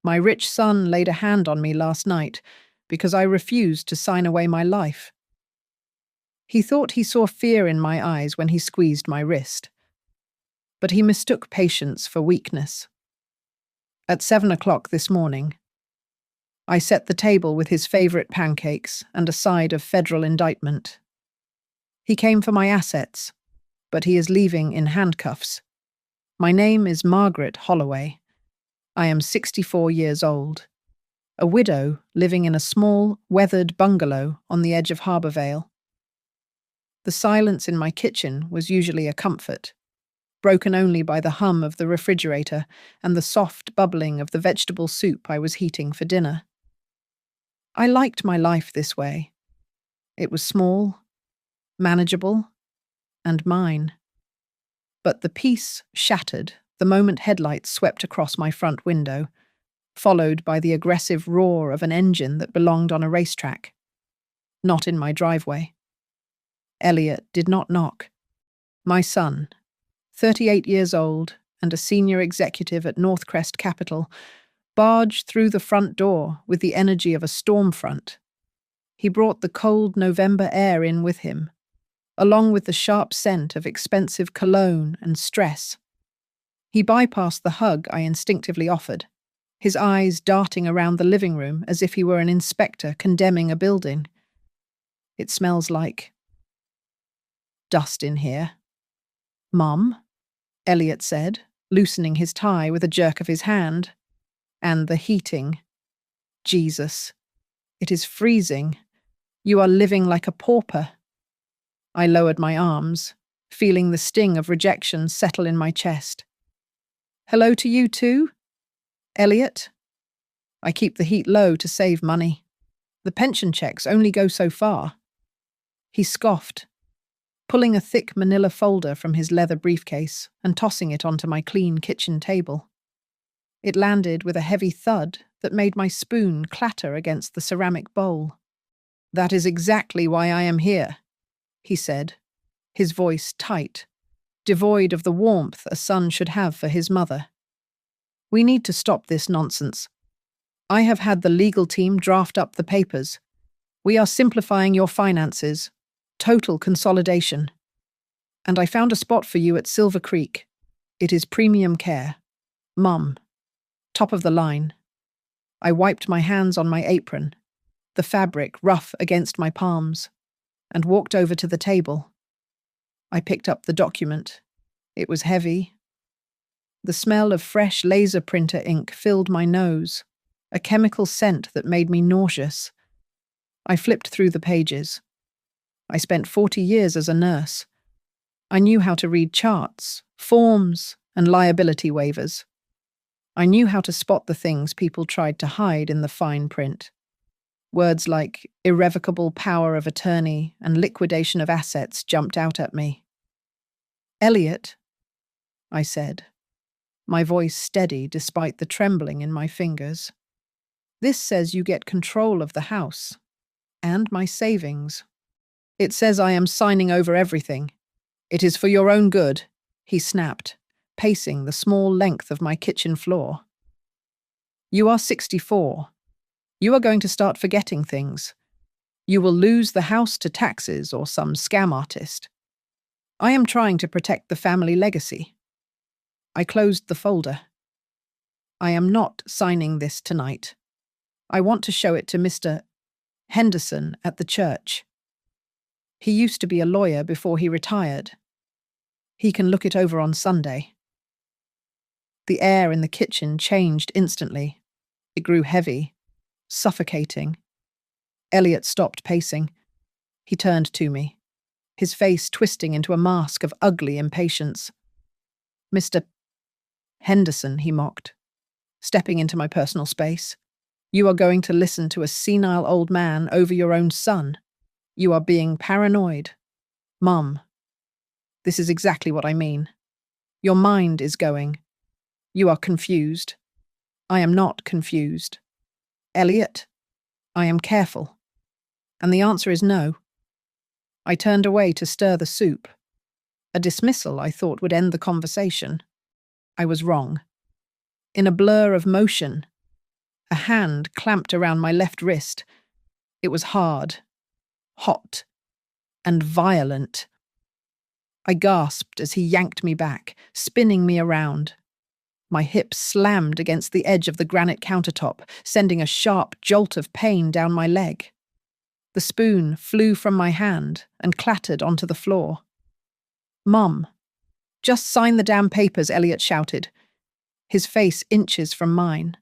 My rich son laid a hand on me last night because I refused to sign away my life. He thought he saw fear in my eyes when he squeezed my wrist, but he mistook patience for weakness. At 7 o'clock this morning, I set the table with his favorite pancakes and a side of federal indictment. He came for my assets, but he is leaving in handcuffs. My name is Margaret Holloway. I am 64 years old, a widow living in a small, weathered bungalow on the edge of Harbour Vale. The silence in my kitchen was usually a comfort, broken only by the hum of the refrigerator and the soft bubbling of the vegetable soup I was heating for dinner. I liked my life this way. It was small, manageable, and mine. But the peace shattered the moment headlights swept across my front window, followed by the aggressive roar of an engine that belonged on a racetrack. Not in my driveway. Elliot did not knock. My son, 38 years old and a senior executive at Northcrest Capital, barged through the front door with the energy of a storm front. He brought the cold November air in with him, along with the sharp scent of expensive cologne and stress. He bypassed the hug I instinctively offered, his eyes darting around the living room as if he were an inspector condemning a building. It smells like dust in here. Mum, Elliot said, loosening his tie with a jerk of his hand. And the heating. Jesus, it is freezing. You are living like a pauper. I lowered my arms, feeling the sting of rejection settle in my chest. Hello to you too, Elliot? I keep the heat low to save money. The pension checks only go so far. He scoffed, pulling a thick manila folder from his leather briefcase and tossing it onto my clean kitchen table. It landed with a heavy thud that made my spoon clatter against the ceramic bowl. That is exactly why I am here, he said, his voice tight, devoid of the warmth a son should have for his mother. We need to stop this nonsense. I have had the legal team draft up the papers. We are simplifying your finances. Total consolidation. And I found a spot for you at Silver Creek. It is premium care. Mum. Top of the line. I wiped my hands on my apron, the fabric rough against my palms, and walked over to the table. I picked up the document. It was heavy. The smell of fresh laser printer ink filled my nose, a chemical scent that made me nauseous. I flipped through the pages. I spent 40 years as a nurse. I knew how to read charts, forms, and liability waivers. I knew how to spot the things people tried to hide in the fine print. Words like irrevocable power of attorney and liquidation of assets jumped out at me. Elliot, I said, my voice steady despite the trembling in my fingers. This says you get control of the house and my savings. It says I am signing over everything. It is for your own good, he snapped, pacing the small length of my kitchen floor. You are 64. You are going to start forgetting things. You will lose the house to taxes or some scam artist. I am trying to protect the family legacy. I closed the folder. I am not signing this tonight. I want to show it to Mr. Henderson at the church. He used to be a lawyer before he retired. He can look it over on Sunday. The air in the kitchen changed instantly. It grew heavy, suffocating. Elliot stopped pacing. He turned to me, his face twisting into a mask of ugly impatience. Mr. Henderson, he mocked, stepping into my personal space. You are going to listen to a senile old man over your own son. You are being paranoid. Mum, this is exactly what I mean. Your mind is going. You are confused. I am not confused. Elliot, I am careful. And the answer is no. I turned away to stir the soup. A dismissal I thought would end the conversation. I was wrong. In a blur of motion, A hand clamped around my left wrist. It was hard, hot, and violent. I gasped as he yanked me back, spinning me around. My hip slammed against the edge of the granite countertop, sending a sharp jolt of pain down my leg. The spoon flew from my hand and clattered onto the floor. "Mum, just sign the damn papers," Elliot shouted, his face inches from mine.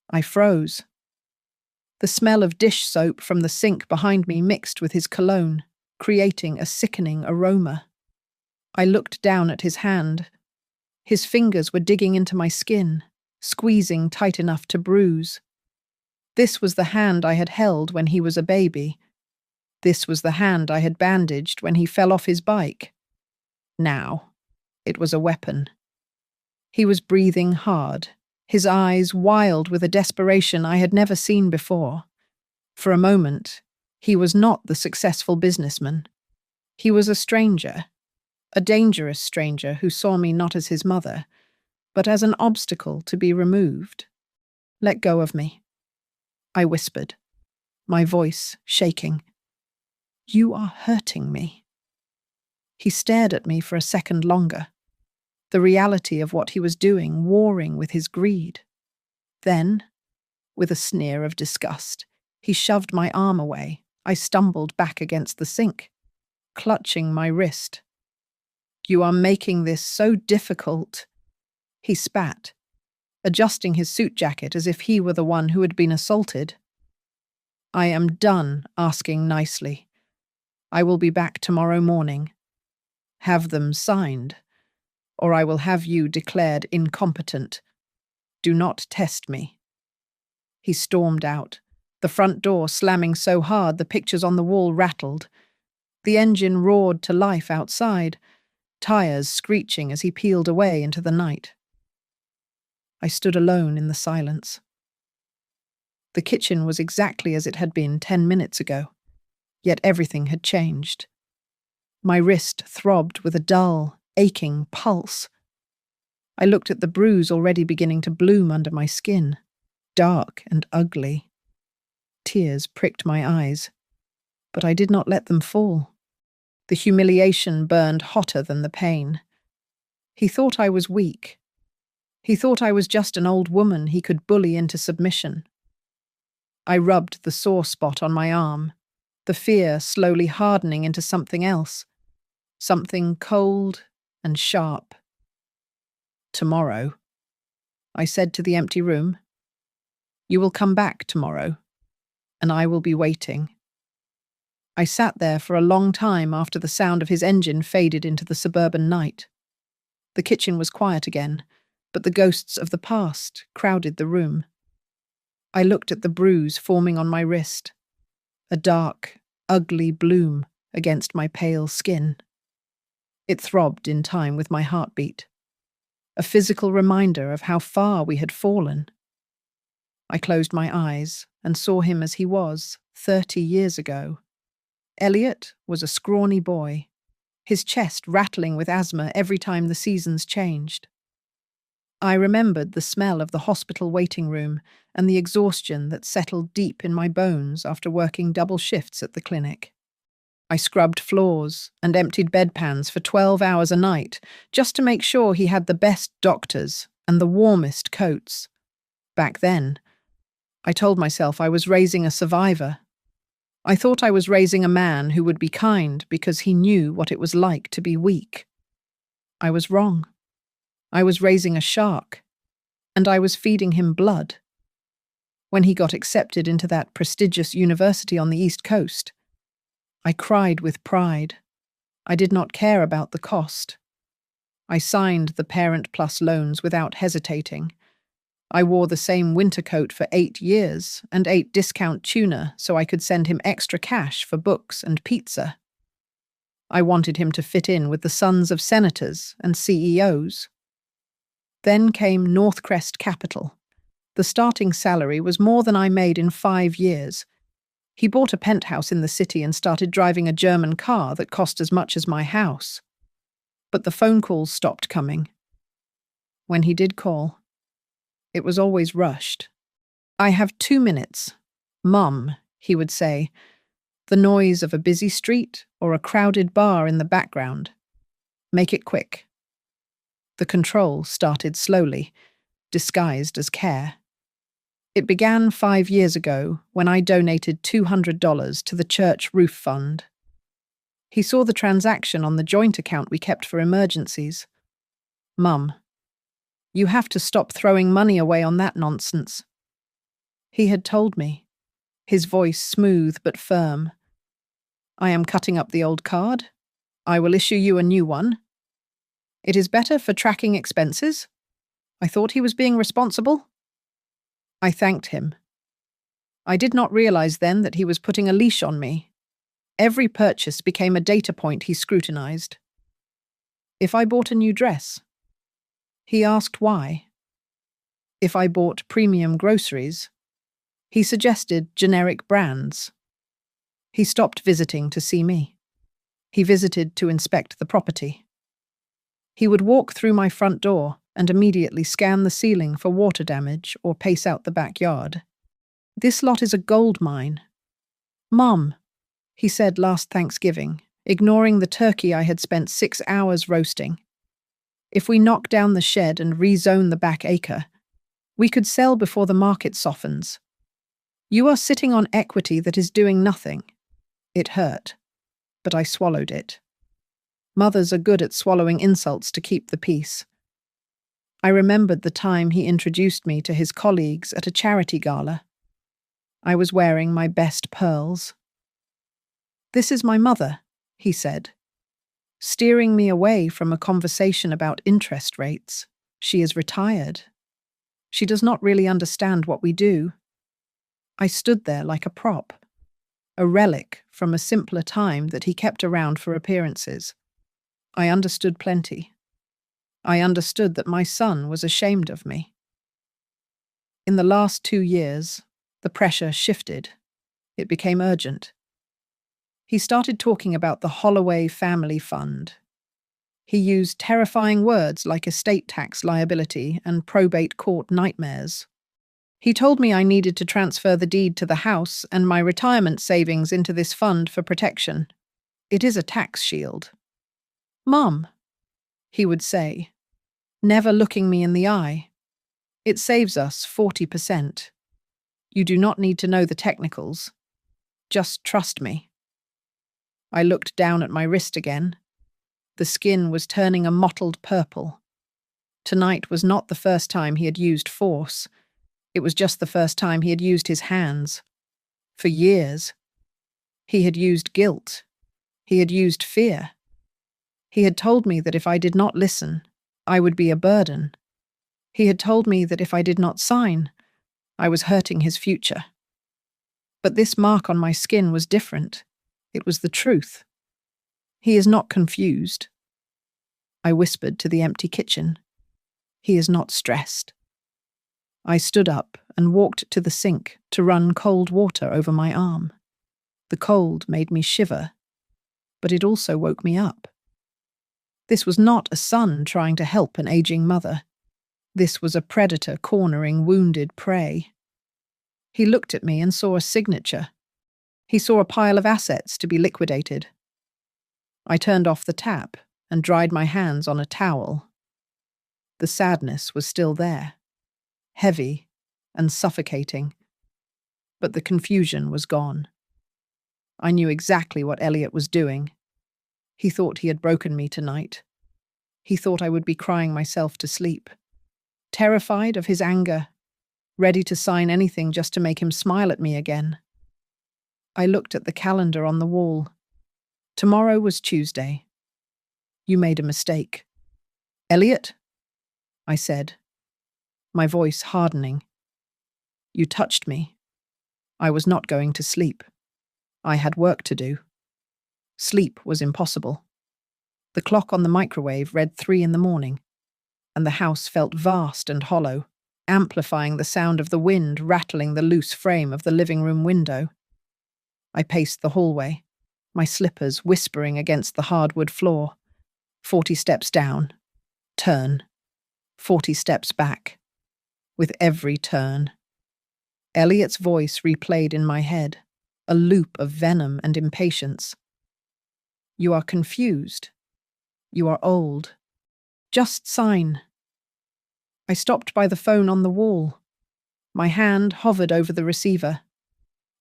I froze. The smell of dish soap from the sink behind me mixed with his cologne, creating a sickening aroma. I looked down at his hand. His fingers were digging into my skin, squeezing tight enough to bruise. This was the hand I had held when he was a baby. This was the hand I had bandaged when he fell off his bike. Now, it was a weapon. He was breathing hard, his eyes wild with a desperation I had never seen before. For a moment, he was not the successful businessman. He was a stranger, a dangerous stranger who saw me not as his mother, but as an obstacle to be removed. "Let go of me," I whispered, my voice shaking. "You are hurting me." He stared at me for a second longer, the reality of what he was doing warring with his greed. Then, with a sneer of disgust, he shoved my arm away. I stumbled back against the sink, clutching my wrist. "You are making this so difficult," he spat, adjusting his suit jacket as if he were the one who had been assaulted. "I am done asking nicely. I will be back tomorrow morning. Have them signed, or I will have you declared incompetent. Do not test me." He stormed out, the front door slamming so hard the pictures on the wall rattled. The engine roared to life outside, tires screeching as he peeled away into the night. I stood alone in the silence. The kitchen was exactly as it had been 10 minutes ago, yet everything had changed. My wrist throbbed with a dull, aching pulse. I looked at the bruise already beginning to bloom under my skin, dark and ugly. Tears pricked my eyes, but I did not let them fall. The humiliation burned hotter than the pain. He thought I was weak. He thought I was just an old woman he could bully into submission. I rubbed the sore spot on my arm, the fear slowly hardening into something else, something cold and sharp. "Tomorrow," I said to the empty room. "You will come back tomorrow, and I will be waiting." I sat there for a long time after the sound of his engine faded into the suburban night. The kitchen was quiet again, but the ghosts of the past crowded the room. I looked at the bruise forming on my wrist, a dark, ugly bloom against my pale skin. It throbbed in time with my heartbeat, a physical reminder of how far we had fallen. I closed my eyes and saw him as he was 30 years ago. Elliot was a scrawny boy, his chest rattling with asthma every time the seasons changed. I remembered the smell of the hospital waiting room and the exhaustion that settled deep in my bones after working double shifts at the clinic. I scrubbed floors and emptied bedpans for 12 hours a night just to make sure he had the best doctors and the warmest coats. Back then, I told myself I was raising a survivor. I thought I was raising a man who would be kind because he knew what it was like to be weak. I was wrong. I was raising a shark, and I was feeding him blood. When he got accepted into that prestigious university on the East Coast, I cried with pride. I did not care about the cost. I signed the Parent Plus loans without hesitating. I wore the same winter coat for 8 years and ate discount tuna so I could send him extra cash for books and pizza. I wanted him to fit in with the sons of senators and CEOs. Then came Northcrest Capital. The starting salary was more than I made in 5 years. He bought a penthouse in the city and started driving a German car that cost as much as my house. But the phone calls stopped coming. When he did call, it was always rushed. I have 2 minutes. Mum, he would say, the noise of a busy street or a crowded bar in the background. Make it quick. The control started slowly, disguised as care. It began 5 years ago when I donated $200 to the church roof fund. He saw the transaction on the joint account we kept for emergencies. Mum, you have to stop throwing money away on that nonsense. He had told me, his voice smooth but firm. I am cutting up the old card. I will issue you a new one. It is better for tracking expenses. I thought he was being responsible. I thanked him. I did not realize then that he was putting a leash on me. Every purchase became a data point he scrutinized. If I bought a new dress, he asked why. If I bought premium groceries, he suggested generic brands. He stopped visiting to see me. He visited to inspect the property. He would walk through my front door and immediately scan the ceiling for water damage or pace out the backyard. This lot is a gold mine. Mum, he said last Thanksgiving, ignoring the turkey I had spent 6 hours roasting. If we knock down the shed and rezone the back acre, we could sell before the market softens. You are sitting on equity that is doing nothing. It hurt, but I swallowed it. Mothers are good at swallowing insults to keep the peace. I remembered the time he introduced me to his colleagues at a charity gala. I was wearing my best pearls. This is my mother, he said, steering me away from a conversation about interest rates. She is retired. She does not really understand what we do. I stood there like a prop, a relic from a simpler time that he kept around for appearances. I understood plenty. I understood that my son was ashamed of me. In the last 2 years, the pressure shifted. It became urgent. He started talking about the Holloway Family Fund. He used terrifying words like estate tax liability and probate court nightmares. He told me I needed to transfer the deed to the house and my retirement savings into this fund for protection. It is a tax shield. Mum, he would say, never looking me in the eye. It saves us 40%. You do not need to know the technicals. Just trust me. I looked down at my wrist again. The skin was turning a mottled purple. Tonight was not the first time he had used force. It was just the first time he had used his hands. For years. He had used guilt. He had used fear. He had told me that if I did not listen, I would be a burden. He had told me that if I did not sign, I was hurting his future. But this mark on my skin was different. It was the truth. He is not confused. I whispered to the empty kitchen. He is not stressed. I stood up and walked to the sink to run cold water over my arm. The cold made me shiver, but it also woke me up. This was not a son trying to help an aging mother. This was a predator cornering wounded prey. He looked at me and saw a signature. He saw a pile of assets to be liquidated. I turned off the tap and dried my hands on a towel. The sadness was still there, heavy and suffocating, but the confusion was gone. I knew exactly what Elliot was doing. He thought he had broken me tonight. He thought I would be crying myself to sleep, terrified of his anger, ready to sign anything just to make him smile at me again. I looked at the calendar on the wall. Tomorrow was Tuesday. You made a mistake. Elliot? I said, my voice hardening. You touched me. I was not going to sleep. I had work to do. Sleep was impossible. The clock on the microwave read 3 a.m, and the house felt vast and hollow, amplifying the sound of the wind rattling the loose frame of the living room window. I paced the hallway, my slippers whispering against the hardwood floor. 40 steps down. Turn. 40 steps back. With every turn, Elliot's voice replayed in my head, a loop of venom and impatience. You are confused. You are old. Just sign. I stopped by the phone on the wall. My hand hovered over the receiver.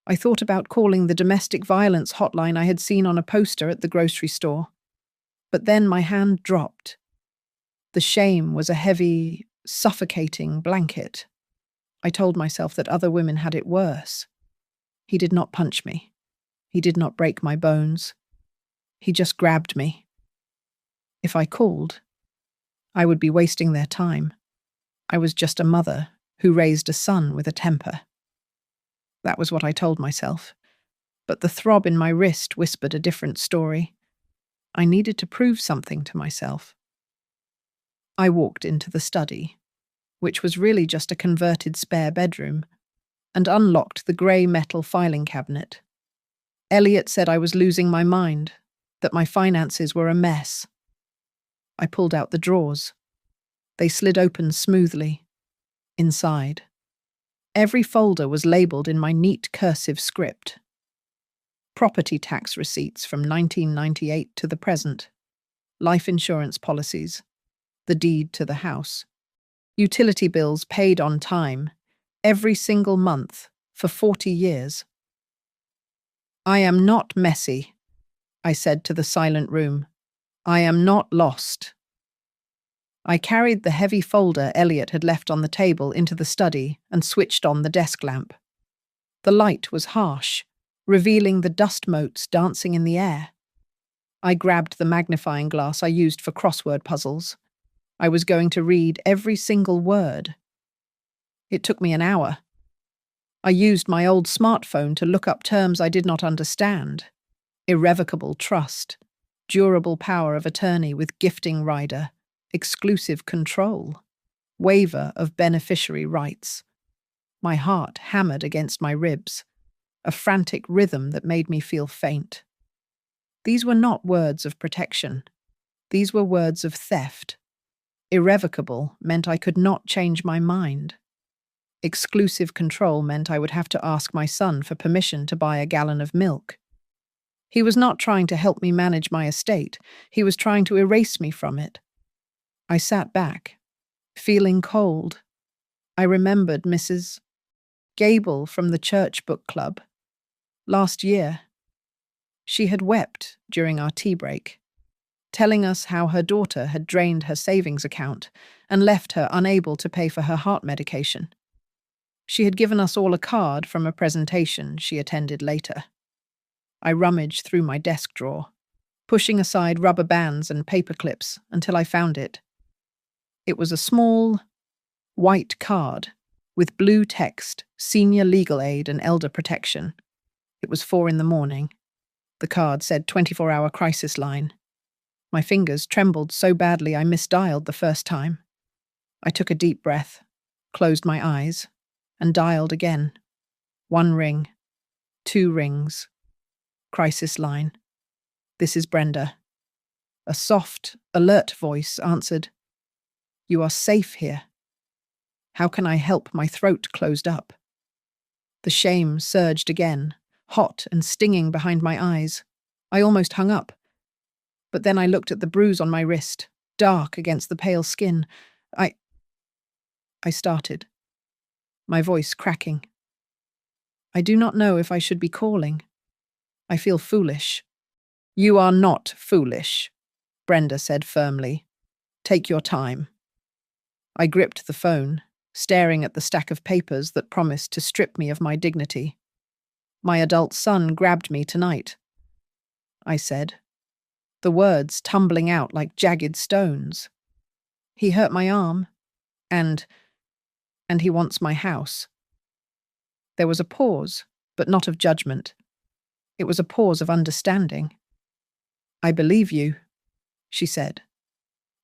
I thought about calling the domestic violence hotline I had seen on a poster at the grocery store. But then my hand dropped. The shame was a heavy, suffocating blanket. I told myself that other women had it worse. He did not punch me. He did not break my bones. He just grabbed me. If I called, I would be wasting their time. I was just a mother who raised a son with a temper. That was what I told myself. But the throb in my wrist whispered a different story. I needed to prove something to myself. I walked into the study, which was really just a converted spare bedroom, and unlocked the grey metal filing cabinet. Elliot said I was losing my mind, that my finances were a mess. I pulled out the drawers. They slid open smoothly. Inside, every folder was labelled in my neat cursive script. Property tax receipts from 1998 to the present, life insurance policies, the deed to the house, utility bills paid on time, every single month, for 40 years. I am not messy, I said to the silent room. I am not lost. I carried the heavy folder Elliot had left on the table into the study and switched on the desk lamp. The light was harsh, revealing the dust motes dancing in the air. I grabbed the magnifying glass I used for crossword puzzles. I was going to read every single word. It took me an hour. I used my old smartphone to look up terms I did not understand. Irrevocable trust, durable power of attorney with gifting rider, exclusive control, waiver of beneficiary rights. My heart hammered against my ribs, a frantic rhythm that made me feel faint. These were not words of protection. These were words of theft. Irrevocable meant I could not change my mind. Exclusive control meant I would have to ask my son for permission to buy a gallon of milk. He was not trying to help me manage my estate. He was trying to erase me from it. I sat back, feeling cold. I remembered Mrs. Gable from the church book club. Last year, she had wept during our tea break, telling us how her daughter had drained her savings account and left her unable to pay for her heart medication. She had given us all a card from a presentation she attended later. I rummaged through my desk drawer, pushing aside rubber bands and paper clips until I found it. It was a small, white card with blue text, senior legal aid and elder protection. It was 4 a.m. The card said 24-hour crisis line. My fingers trembled so badly I misdialed the first time. I took a deep breath, closed my eyes, and dialed again. 1 ring, 2 rings. Crisis line. This is Brenda. A soft, alert voice answered. You are safe here. How can I help? My throat closed up. The shame surged again, hot and stinging behind my eyes. I almost hung up. But then I looked at the bruise on my wrist, dark against the pale skin. I started, my voice cracking. I do not know if I should be calling. I feel foolish. You are not foolish, Brenda said firmly. Take your time. I gripped the phone, staring at the stack of papers that promised to strip me of my dignity. My adult son grabbed me tonight, I said, the words tumbling out like jagged stones. He hurt my arm, and he wants my house. There was a pause, but not of judgment. It was a pause of understanding. I believe you, she said.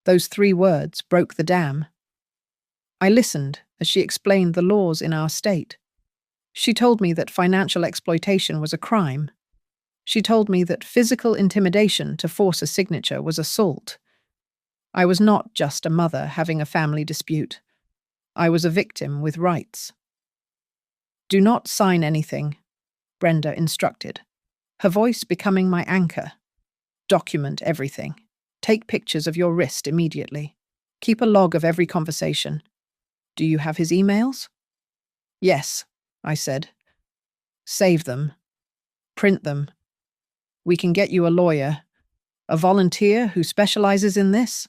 Those 3 words broke the dam. I listened as she explained the laws in our state. She told me that financial exploitation was a crime. She told me that physical intimidation to force a signature was assault. I was not just a mother having a family dispute. I was a victim with rights. Do not sign anything, Brenda instructed, her voice becoming my anchor. Document everything. Take pictures of your wrist immediately. Keep a log of every conversation. Do you have his emails? Yes, I said. Save them. Print them. We can get you a lawyer, a volunteer who specializes in this.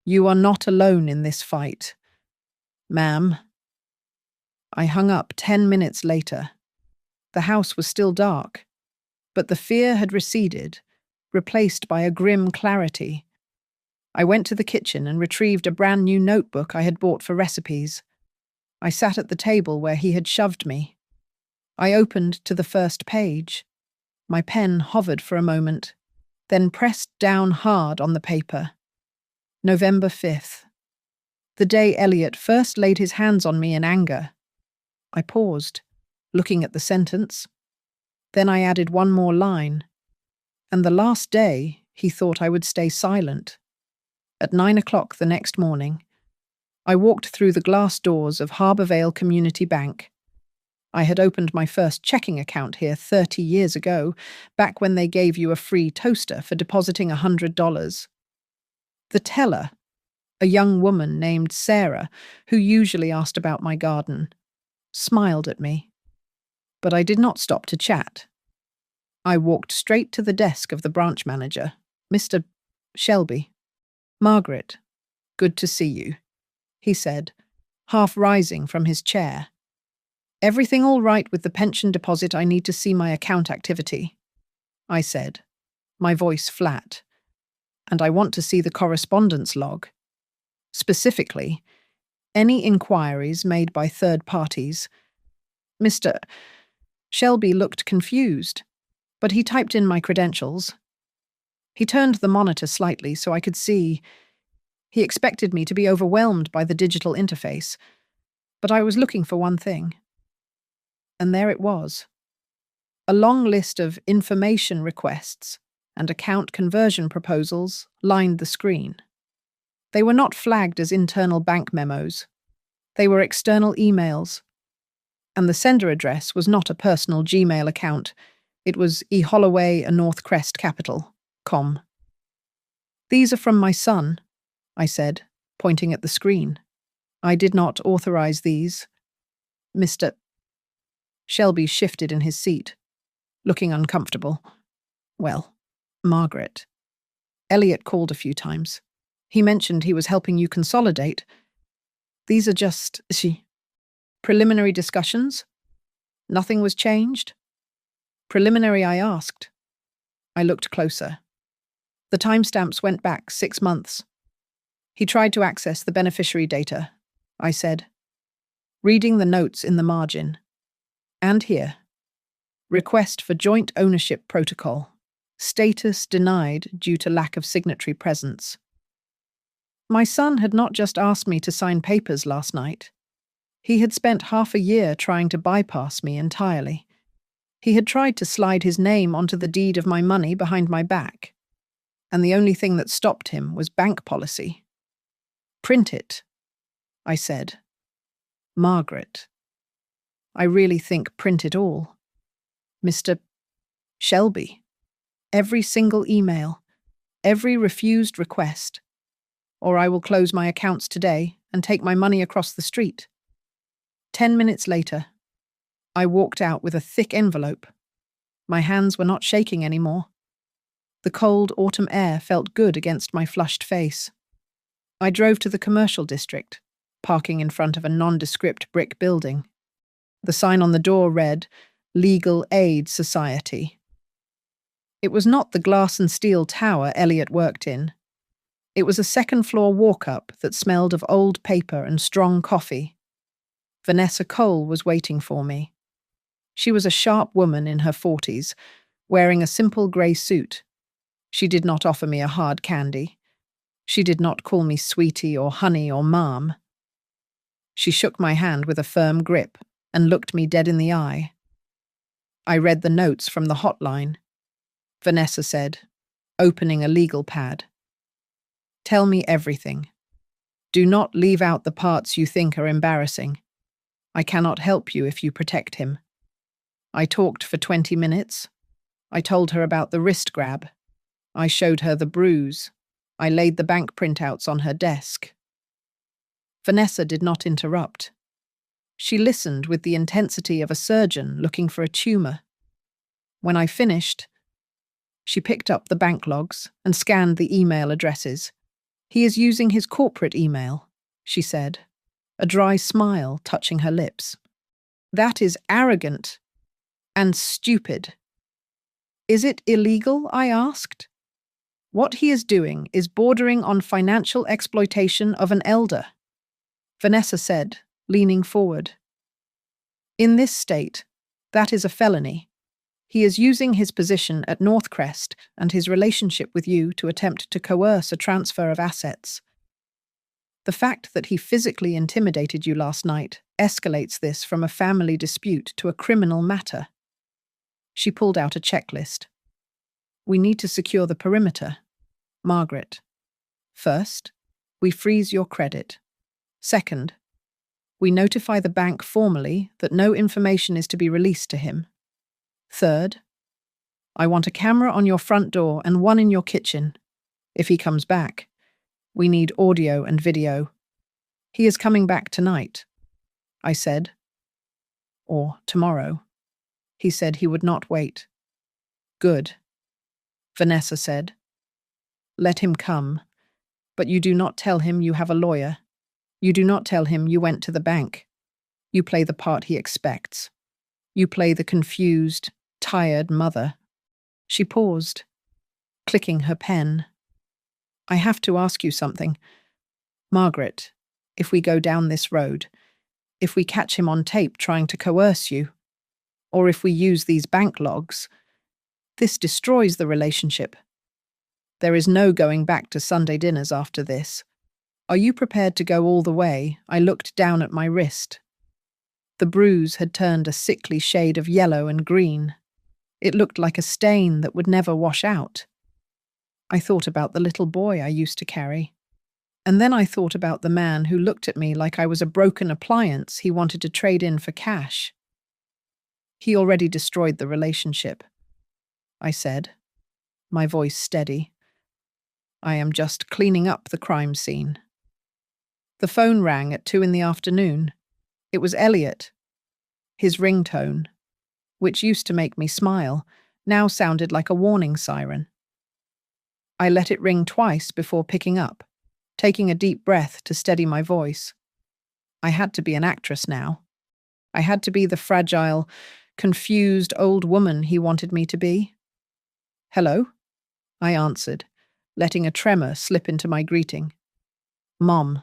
You are not alone in this fight. Ma'am. I hung up 10 minutes later. The house was still dark, but the fear had receded, replaced by a grim clarity. I went to the kitchen and retrieved a brand new notebook I had bought for recipes. I sat at the table where he had shoved me. I opened to the first page. My pen hovered for a moment, then pressed down hard on the paper. November 5th. The day Elliot first laid his hands on me in anger. I paused, looking at the sentence. Then I added one more line. And the last day, he thought I would stay silent. At 9 o'clock the next morning, I walked through the glass doors of Harbour Vale Community Bank. I had opened my first checking account here 30 years ago, back when they gave you a free toaster for depositing $100. The teller, a young woman named Sarah, who usually asked about my garden, smiled at me. But I did not stop to chat. I walked straight to the desk of the branch manager, Mr. Shelby. Margaret, good to see you, he said, half rising from his chair. Everything all right with the pension deposit? I need to see my account activity, I said, my voice flat. And I want to see the correspondence log. Specifically, any inquiries made by third parties. Mr. Shelby looked confused, but he typed in my credentials. He turned the monitor slightly so I could see. He expected me to be overwhelmed by the digital interface, but I was looking for one thing. And there it was. A long list of information requests and account conversion proposals lined the screen. They were not flagged as internal bank memos. They were external emails. And the sender address was not a personal Gmail account. It was eHolloway, a North Crest Capital.com. These are from my son, I said, pointing at the screen. I did not authorize these. Mr. Shelby shifted in his seat, looking uncomfortable. Well, Margaret. Elliot called a few times. He mentioned he was helping you consolidate. These are just, preliminary discussions? Nothing was changed? Preliminary, I asked. I looked closer. The timestamps went back 6 months. He tried to access the beneficiary data, I said, reading the notes in the margin. And here. Request for joint ownership protocol. Status denied due to lack of signatory presence. My son had not just asked me to sign papers last night. He had spent half a year trying to bypass me entirely. He had tried to slide his name onto the deed of my money behind my back. And the only thing that stopped him was bank policy. Print it, I said. Margaret. I really think print it all. Mr. Shelby. Every single email. Every refused request. Or I will close my accounts today and take my money across the street. 10 minutes later, I walked out with a thick envelope. My hands were not shaking anymore. The cold autumn air felt good against my flushed face. I drove to the commercial district, parking in front of a nondescript brick building. The sign on the door read, Legal Aid Society. It was not the glass and steel tower Elliot worked in. It was a second-floor walk-up that smelled of old paper and strong coffee. Vanessa Cole was waiting for me. She was a sharp woman in her 40s, wearing a simple grey suit. She did not offer me a hard candy. She did not call me sweetie or honey or ma'am. She shook my hand with a firm grip and looked me dead in the eye. I read the notes from the hotline. Vanessa said, opening a legal pad. Tell me everything. Do not leave out the parts you think are embarrassing. I cannot help you if you protect him. I talked for 20 minutes. I told her about the wrist grab. I showed her the bruise. I laid the bank printouts on her desk. Vanessa did not interrupt. She listened with the intensity of a surgeon looking for a tumor. When I finished, she picked up the bank logs and scanned the email addresses. He is using his corporate email, she said, a dry smile touching her lips. That is arrogant and stupid. Is it illegal? I asked. What he is doing is bordering on financial exploitation of an elder, Vanessa said, leaning forward. In this state, that is a felony. He is using his position at Northcrest and his relationship with you to attempt to coerce a transfer of assets. The fact that he physically intimidated you last night escalates this from a family dispute to a criminal matter. She pulled out a checklist. We need to secure the perimeter. Margaret. First, we freeze your credit. Second, we notify the bank formally that no information is to be released to him. Third, I want a camera on your front door and one in your kitchen. If he comes back, we need audio and video. He is coming back tonight, I said. Or tomorrow. He said he would not wait. Good, Vanessa said. Let him come, but you do not tell him you have a lawyer. You do not tell him you went to the bank. You play the part he expects. You play the confused, tired mother. She paused, clicking her pen. I have to ask you something. Margaret, if we go down this road, if we catch him on tape trying to coerce you, or if we use these bank logs, this destroys the relationship. There is no going back to Sunday dinners after this. Are you prepared to go all the way? I looked down at my wrist. The bruise had turned a sickly shade of yellow and green. It looked like a stain that would never wash out. I thought about the little boy I used to carry. And then I thought about the man who looked at me like I was a broken appliance he wanted to trade in for cash. He already destroyed the relationship, I said, my voice steady. I am just cleaning up the crime scene. The phone rang at 2 p.m. It was Elliot. His ringtone, which used to make me smile, now sounded like a warning siren. I let it ring twice before picking up, taking a deep breath to steady my voice. I had to be an actress now. I had to be the fragile, confused old woman he wanted me to be. Hello? I answered, letting a tremor slip into my greeting. Mom.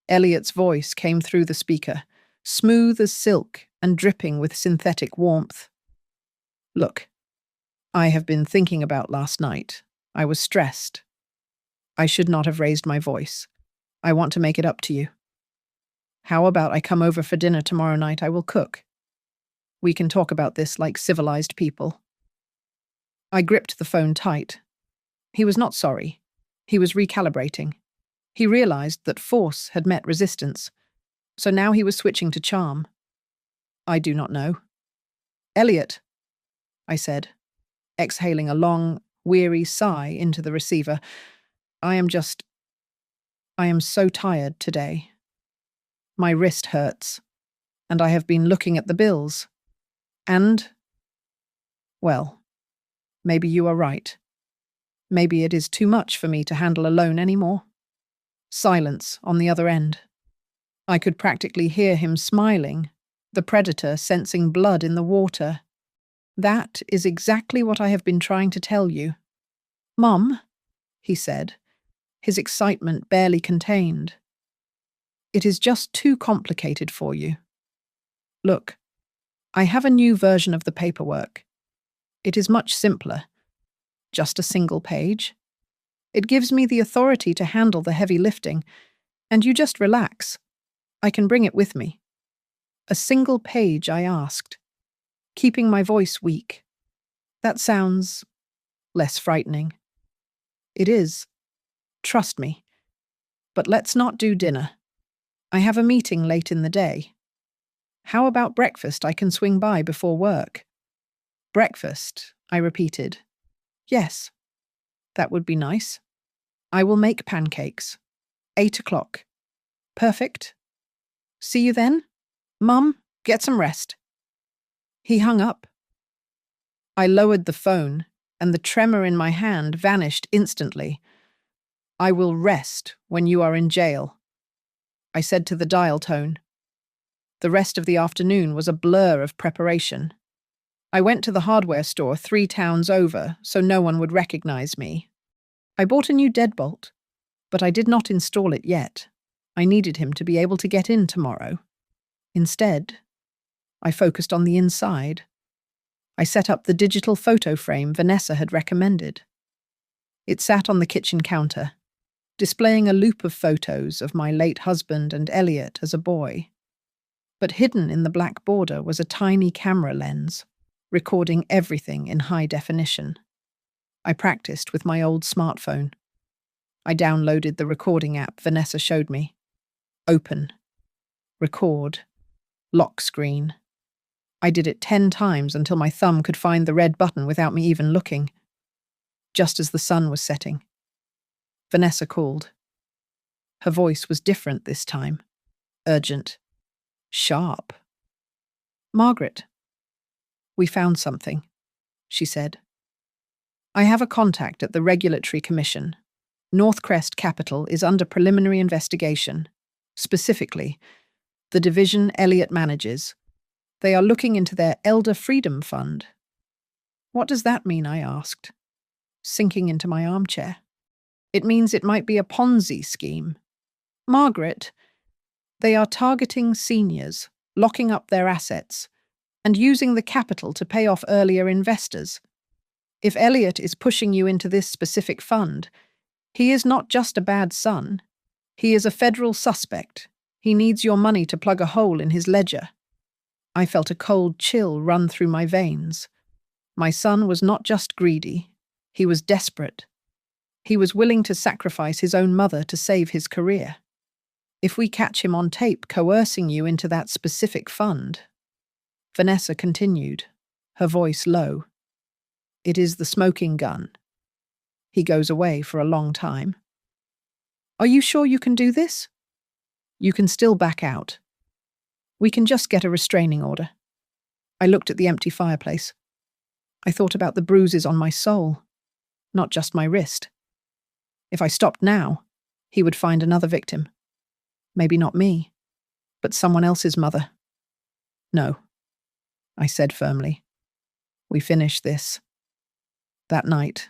Elliot's voice came through the speaker, smooth as silk and dripping with synthetic warmth. Look, I have been thinking about last night. I was stressed. I should not have raised my voice. I want to make it up to you. How about I come over for dinner tomorrow night? I will cook. We can talk about this like civilized people. I gripped the phone tight. He was not sorry. He was recalibrating. He realized that force had met resistance, so now he was switching to charm. I do not know. Elliot, I said, exhaling a long, weary sigh into the receiver. I am so tired today. My wrist hurts, and I have been looking at the bills. And, well, maybe you are right. Maybe it is too much for me to handle alone anymore. Silence on the other end. I could practically hear him smiling, the predator sensing blood in the water. That is exactly what I have been trying to tell you. Mum, he said, his excitement barely contained. It is just too complicated for you. Look, I have a new version of the paperwork. It is much simpler. Just a single page. It gives me the authority to handle the heavy lifting, and you just relax. I can bring it with me. A single page, I asked, keeping my voice weak. That sounds less frightening. It is. Trust me. But let's not do dinner. I have a meeting late in the day. How about breakfast? I can swing by before work. Breakfast, I repeated. Yes, that would be nice. I will make pancakes. 8 o'clock. Perfect. See you then? Mum, get some rest. He hung up. I lowered the phone, and the tremor in my hand vanished instantly. I will rest when you are in jail, I said to the dial tone. The rest of the afternoon was a blur of preparation. I went to the hardware store 3 towns over so no one would recognize me. I bought a new deadbolt, but I did not install it yet. I needed him to be able to get in tomorrow. Instead, I focused on the inside. I set up the digital photo frame Vanessa had recommended. It sat on the kitchen counter, displaying a loop of photos of my late husband and Elliot as a boy. But hidden in the black border was a tiny camera lens, recording everything in high definition. I practiced with my old smartphone. I downloaded the recording app Vanessa showed me. Open. Record. Lock screen. I did it 10 times until my thumb could find the red button without me even looking. Just as the sun was setting, Vanessa called. Her voice was different this time. Urgent. Sharp. Margaret. We found something, she said. I have a contact at the Regulatory Commission. Northcrest Capital is under preliminary investigation. Specifically, the division Elliot manages. They are looking into their Elder Freedom Fund. What does that mean? I asked, sinking into my armchair. It means it might be a Ponzi scheme. Margaret, they are targeting seniors, locking up their assets, and using the capital to pay off earlier investors. If Elliot is pushing you into this specific fund, he is not just a bad son. He is a federal suspect. He needs your money to plug a hole in his ledger. I felt a cold chill run through my veins. My son was not just greedy. He was desperate. He was willing to sacrifice his own mother to save his career. If we catch him on tape coercing you into that specific fund, Vanessa continued, her voice low. It is the smoking gun. He goes away for a long time. Are you sure you can do this? You can still back out. We can just get a restraining order. I looked at the empty fireplace. I thought about the bruises on my soul, not just my wrist. If I stopped now, he would find another victim. Maybe not me, but someone else's mother. No, I said firmly. We finish this. That night,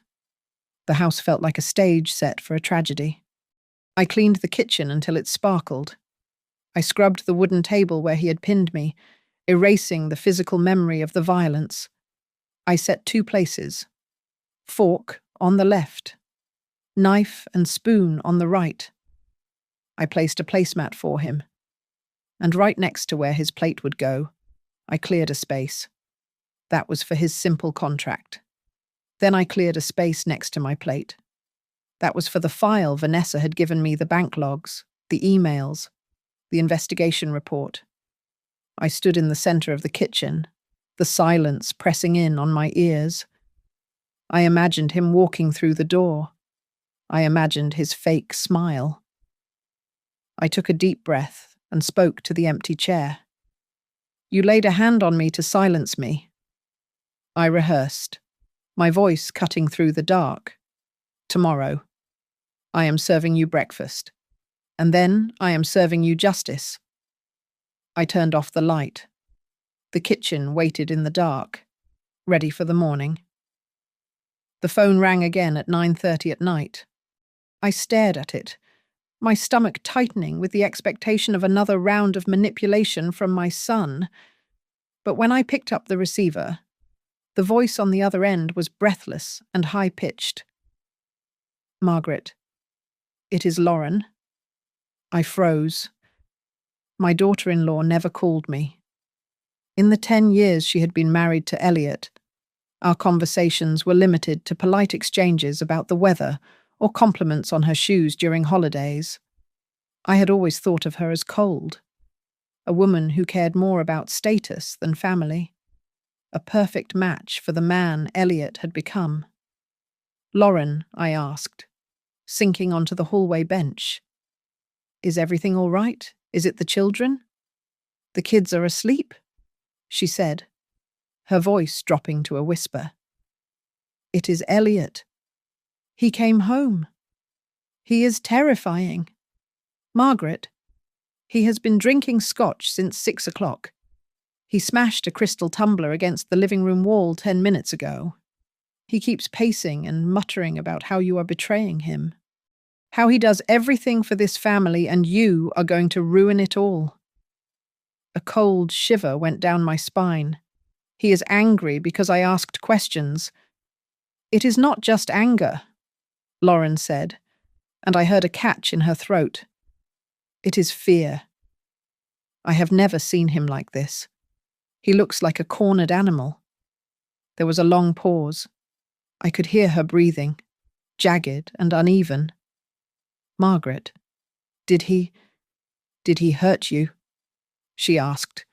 the house felt like a stage set for a tragedy. I cleaned the kitchen until it sparkled. I scrubbed the wooden table where he had pinned me, erasing the physical memory of the violence. I set 2 places. Fork on the left, knife and spoon on the right. I placed a placemat for him, and right next to where his plate would go, I cleared a space. That was for his simple contract. Then I cleared a space next to my plate. That was for the file Vanessa had given me, the bank logs, the emails, the investigation report. I stood in the center of the kitchen, the silence pressing in on my ears. I imagined him walking through the door. I imagined his fake smile. I took a deep breath and spoke to the empty chair. You laid a hand on me to silence me. I rehearsed, my voice cutting through the dark. Tomorrow, I am serving you breakfast, and then I am serving you justice. I turned off the light. The kitchen waited in the dark, ready for the morning. The phone rang again at 9:30 at night. I stared at it, my stomach tightening with the expectation of another round of manipulation from my son. But when I picked up the receiver, the voice on the other end was breathless and high-pitched. Margaret, it is Lauren. I froze. My daughter-in-law never called me. In the 10 years she had been married to Elliot, our conversations were limited to polite exchanges about the weather or compliments on her shoes during holidays. I had always thought of her as cold, a woman who cared more about status than family. A perfect match for the man Elliot had become. "Lauren," I asked, sinking onto the hallway bench. "Is everything all right? Is it the children?" "The kids are asleep," she said, her voice dropping to a whisper. "It is Elliot. He came home. He is terrifying. Margaret, he has been drinking scotch since 6 o'clock. He smashed a crystal tumbler against the living room wall 10 minutes ago. He keeps pacing and muttering about how you are betraying him. How he does everything for this family and you are going to ruin it all." A cold shiver went down my spine. He is angry because I asked questions. "It is not just anger," Lauren said, and I heard a catch in her throat. "It is fear. I have never seen him like this. He looks like a cornered animal." There was a long pause. I could hear her breathing, jagged and uneven. "Margaret, did he hurt you?" she asked.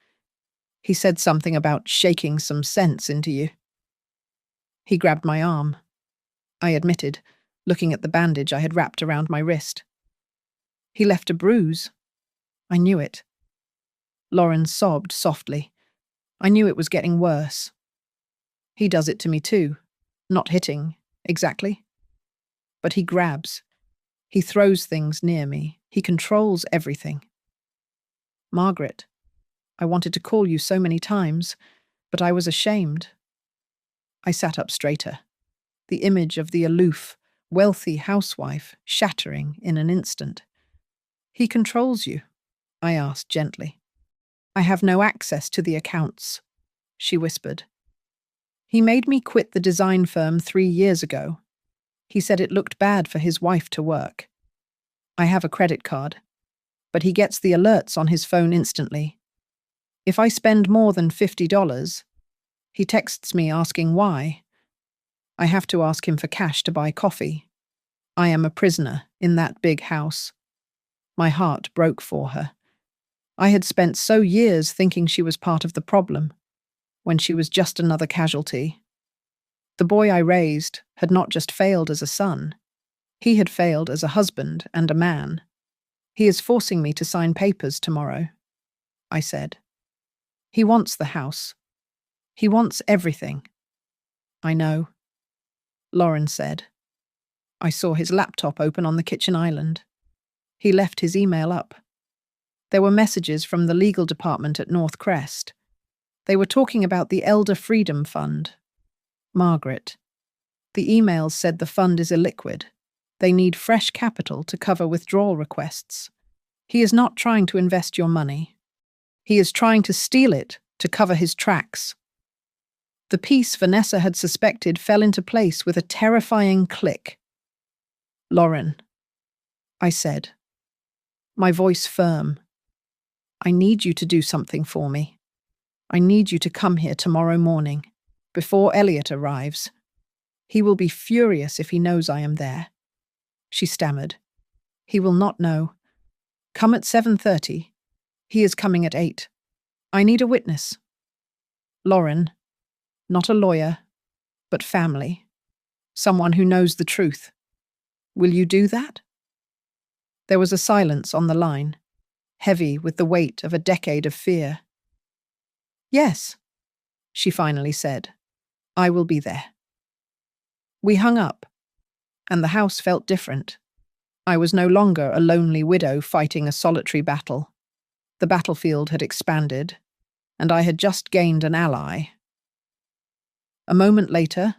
"He said something about shaking some sense into you." He grabbed my arm. I admitted, looking at the bandage I had wrapped around my wrist. "He left a bruise. I knew it." Lauren sobbed softly. I knew it was getting worse. "He does it to me too. Not hitting, exactly. But he grabs. He throws things near me. He controls everything." "Margaret, I wanted to call you so many times, but I was ashamed." I sat up straighter, the image of the aloof, wealthy housewife shattering in an instant. "He controls you?" I asked gently. "I have no access to the accounts," she whispered. "He made me quit the design firm 3 years ago. He said it looked bad for his wife to work. I have a credit card, but he gets the alerts on his phone instantly. If I spend more than $50, he texts me asking why. I have to ask him for cash to buy coffee. I am a prisoner in that big house." My heart broke for her. I had spent so years thinking she was part of the problem, when she was just another casualty. The boy I raised had not just failed as a son, he had failed as a husband and a man. "He is forcing me to sign papers tomorrow," I said. "He wants the house. He wants everything." "I know," Lauren said. I saw his laptop open on the kitchen island. He left his email up. There were messages from the legal department at North Crest. They were talking about the Elder Freedom Fund. "Margaret, the emails said the fund is illiquid. They need fresh capital to cover withdrawal requests. He is not trying to invest your money. He is trying to steal it to cover his tracks." The piece Vanessa had suspected fell into place with a terrifying click. "Lauren," I said, my voice firm, "I need you to do something for me. I need you to come here tomorrow morning, before Elliot arrives. He will be furious if he knows I am there." She stammered. "He will not know. Come at 7:30. He is coming at 8. I need a witness." "Lauren, not a lawyer, but family. Someone who knows the truth. Will you do that?" There was a silence on the line, heavy with the weight of a decade of fear. "Yes," she finally said. "I will be there." We hung up, and the house felt different. I was no longer a lonely widow fighting a solitary battle. The battlefield had expanded, and I had just gained an ally. A moment later,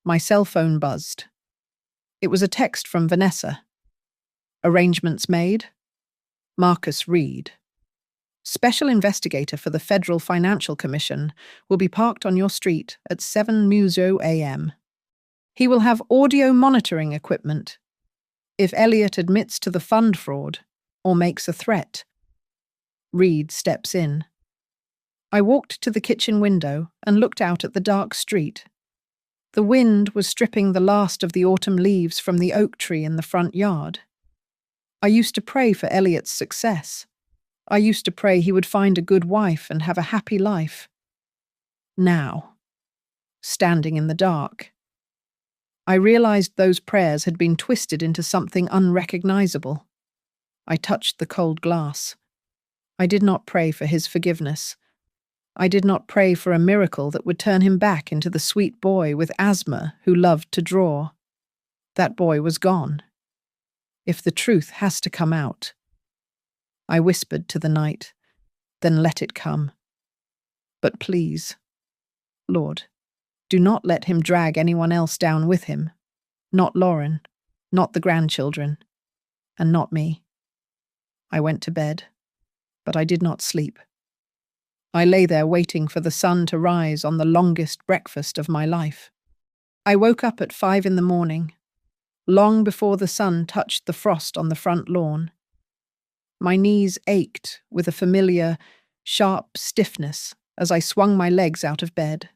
my cell phone buzzed. It was a text from Vanessa. "Arrangements made. Marcus Reed. Special investigator for the Federal Financial Commission will be parked on your street at 7:00 a.m. He will have audio monitoring equipment. If Elliot admits to the fund fraud or makes a threat, Reed steps in." I walked to the kitchen window and looked out at the dark street. The wind was stripping the last of the autumn leaves from the oak tree in the front yard. I used to pray for Elliot's success. I used to pray he would find a good wife and have a happy life. Now, standing in the dark, I realized those prayers had been twisted into something unrecognizable. I touched the cold glass. I did not pray for his forgiveness. I did not pray for a miracle that would turn him back into the sweet boy with asthma who loved to draw. That boy was gone. If the truth has to come out. I whispered to the night, then let it come. But please, Lord, do not let him drag anyone else down with him. Not Lauren, not the grandchildren, and not me. I went to bed, but I did not sleep. I lay there waiting for the sun to rise on the longest breakfast of my life. I woke up at 5 in the morning, long before the sun touched the frost on the front lawn. My knees ached with a familiar, sharp stiffness as I swung my legs out of bed.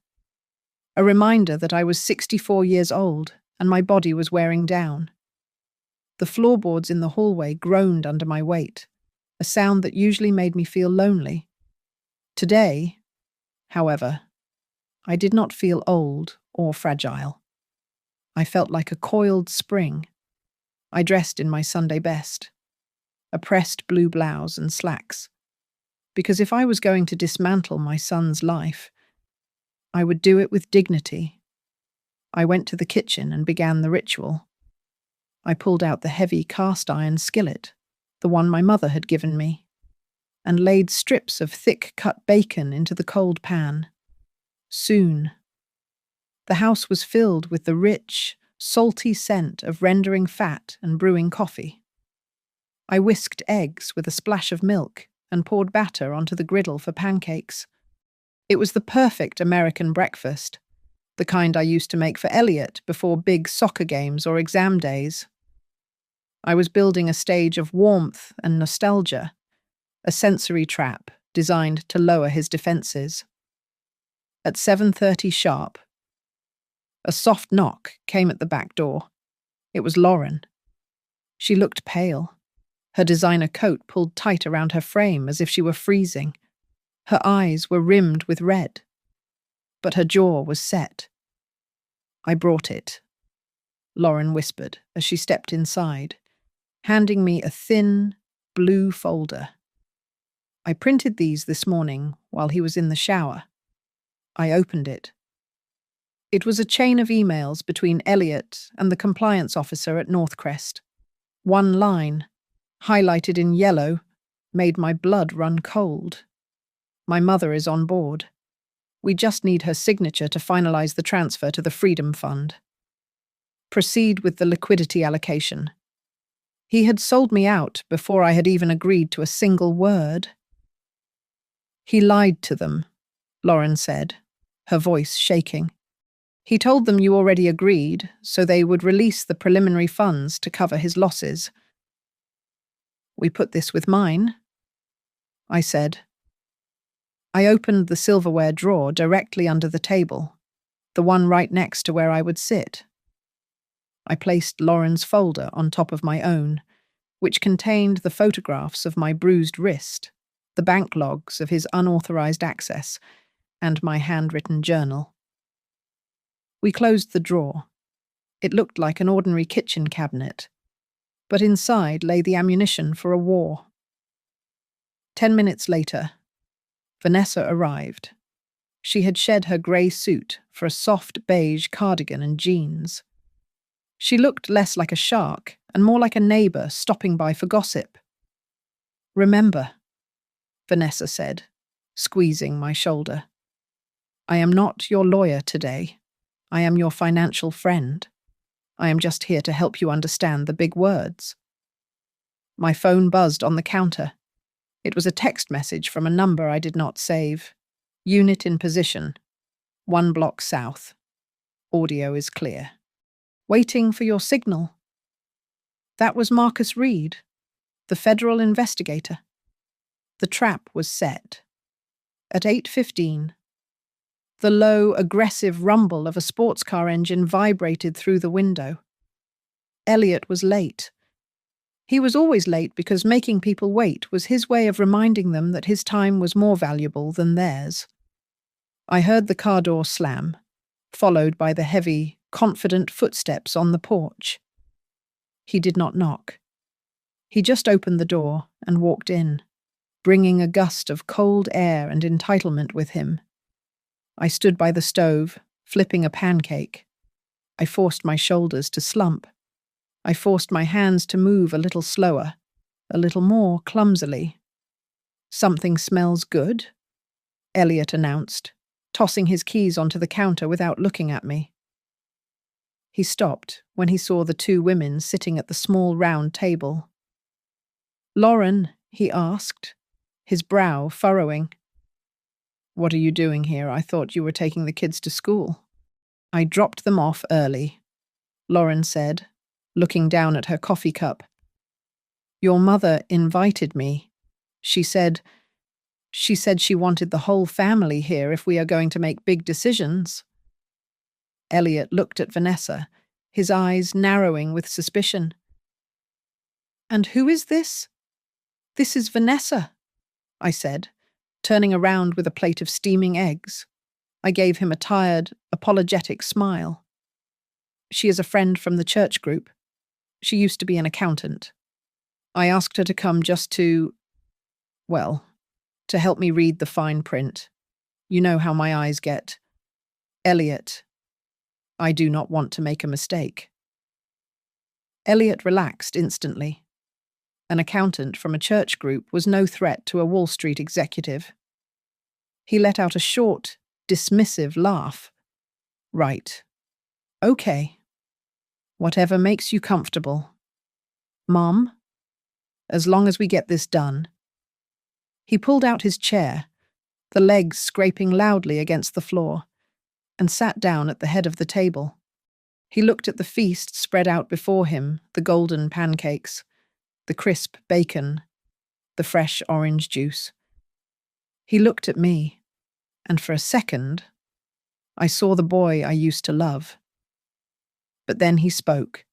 A reminder that I was 64 years old and my body was wearing down. The floorboards in the hallway groaned under my weight, a sound that usually made me feel lonely. Today, however, I did not feel old or fragile. I felt like a coiled spring. I dressed in my Sunday best, a pressed blue blouse and slacks, because if I was going to dismantle my son's life, I would do it with dignity. I went to the kitchen and began the ritual. I pulled out the heavy cast-iron skillet, the one my mother had given me, and laid strips of thick-cut bacon into the cold pan. Soon, the house was filled with the rich, salty scent of rendering fat and brewing coffee. I whisked eggs with a splash of milk and poured batter onto the griddle for pancakes. It was the perfect American breakfast, the kind I used to make for Elliot before big soccer games or exam days. I was building a stage of warmth and nostalgia, a sensory trap designed to lower his defenses. At 7:30 sharp, a soft knock came at the back door. It was Lauren. She looked pale, her designer coat pulled tight around her frame as if she were freezing. Her eyes were rimmed with red, but her jaw was set. "I brought it," Lauren whispered as she stepped inside, handing me a thin, blue folder. "I printed these this morning while he was in the shower." I opened it. It was a chain of emails between Elliot and the compliance officer at Northcrest. One line, highlighted in yellow, made my blood run cold. "My mother is on board. We just need her signature to finalize the transfer to the Freedom Fund. Proceed with the liquidity allocation." He had sold me out before I had even agreed to a single word. "He lied to them," Lauren said, her voice shaking. "He told them you already agreed, so they would release the preliminary funds to cover his losses." "We put this with mine," I said. I opened the silverware drawer directly under the table, the one right next to where I would sit. I placed Lauren's folder on top of my own, which contained the photographs of my bruised wrist, the bank logs of his unauthorized access, and my handwritten journal. We closed the drawer. It looked like an ordinary kitchen cabinet, but inside lay the ammunition for a war. 10 minutes later, Vanessa arrived. She had shed her grey suit for a soft beige cardigan and jeans. She looked less like a shark and more like a neighbour stopping by for gossip. "Remember," Vanessa said, squeezing my shoulder, "I am not your lawyer today. I am your financial friend. I am just here to help you understand the big words." My phone buzzed on the counter. It was a text message from a number I did not save. "Unit in position. 1 block south. Audio is clear. Waiting for your signal." That was Marcus Reed, the federal investigator. The trap was set. At 8:15, the low, aggressive rumble of a sports car engine vibrated through the window. Elliot was late. He was always late because making people wait was his way of reminding them that his time was more valuable than theirs. I heard the car door slam, followed by the heavy, confident footsteps on the porch. He did not knock. He just opened the door and walked in, bringing a gust of cold air and entitlement with him. I stood by the stove, flipping a pancake. I forced my shoulders to slump. I forced my hands to move a little slower, a little more clumsily. "Something smells good," Elliot announced, tossing his keys onto the counter without looking at me. He stopped when he saw the two women sitting at the small round table. "Lauren," he asked, his brow furrowing. "What are you doing here? I thought you were taking the kids to school." "I dropped them off early," Lauren said, looking down at her coffee cup. "Your mother invited me. She said she wanted the whole family here if we are going to make big decisions." Elliot looked at Vanessa, his eyes narrowing with suspicion. "And who is this?" "This is Vanessa," I said, turning around with a plate of steaming eggs. I gave him a tired, apologetic smile. "She is a friend from the church group. She used to be an accountant. I asked her to come just to help me read the fine print. You know how my eyes get. Elliot, I do not want to make a mistake." Elliot relaxed instantly. An accountant from a church group was no threat to a Wall Street executive. He let out a short, dismissive laugh. "Right. Okay. Whatever makes you comfortable. Mom, as long as we get this done." He pulled out his chair, the legs scraping loudly against the floor, and sat down at the head of the table. He looked at the feast spread out before him, the golden pancakes, the crisp bacon, the fresh orange juice. He looked at me, and for a second, I saw the boy I used to love. But then he spoke,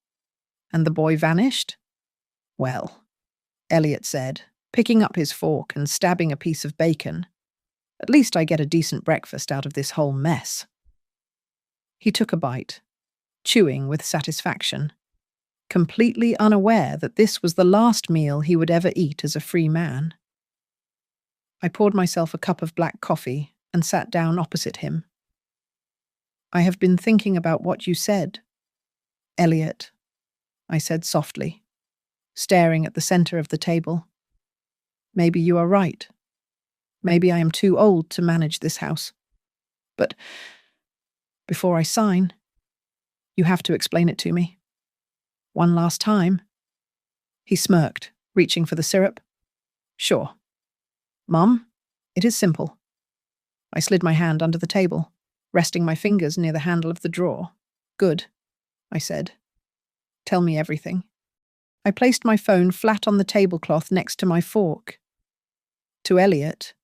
and the boy vanished. "Well," Elliot said, picking up his fork and stabbing a piece of bacon, "at least I get a decent breakfast out of this whole mess." He took a bite, chewing with satisfaction, completely unaware that this was the last meal he would ever eat as a free man. I poured myself a cup of black coffee and sat down opposite him. "I have been thinking about what you said, Elliot," I said softly, staring at the center of the table. "Maybe you are right. Maybe I am too old to manage this house. But before I sign, you have to explain it to me. One last time." He smirked, reaching for the syrup. "Sure. Mum, it is simple." I slid my hand under the table, resting my fingers near the handle of the drawer. "Good," I said. "Tell me everything." I placed my phone flat on the tablecloth next to my fork. To Elliot,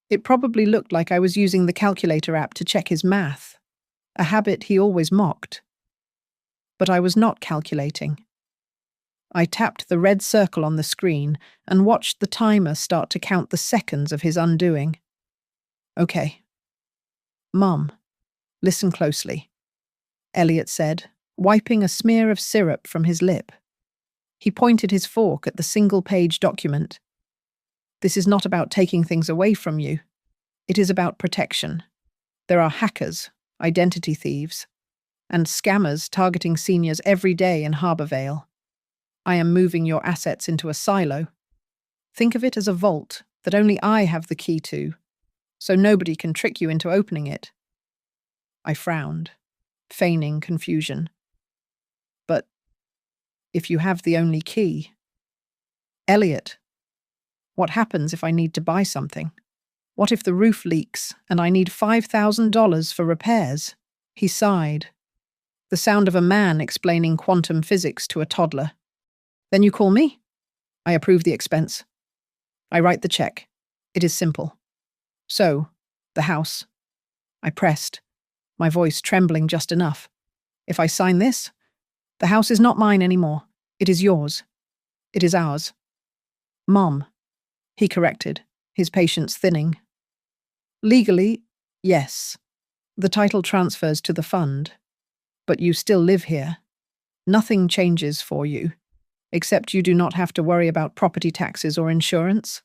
it probably looked like I was using the calculator app to check his math, a habit he always mocked. But I was not calculating. I tapped the red circle on the screen and watched the timer start to count the seconds of his undoing. "Okay. Mum, listen closely," Elliot said, wiping a smear of syrup from his lip. He pointed his fork at the single-page document. "This is not about taking things away from you. It is about protection. There are hackers, identity thieves, and scammers targeting seniors every day in Harborvale. I am moving your assets into a silo. Think of it as a vault that only I have the key to, so nobody can trick you into opening it." I frowned, feigning confusion. "But if you have the only key..." "Elliot, what happens if I need to buy something? What if the roof leaks and I need $5,000 for repairs?" He sighed, the sound of a man explaining quantum physics to a toddler. "Then you call me. I approve the expense. I write the check. It is simple. So, the house." I pressed, my voice trembling just enough. "If I sign this, the house is not mine anymore. It is yours. It is ours. Mom, he corrected, his patience thinning. Legally, yes. The title transfers to the fund, but you still live here. Nothing changes for you, except you do not have to worry about property taxes or insurance.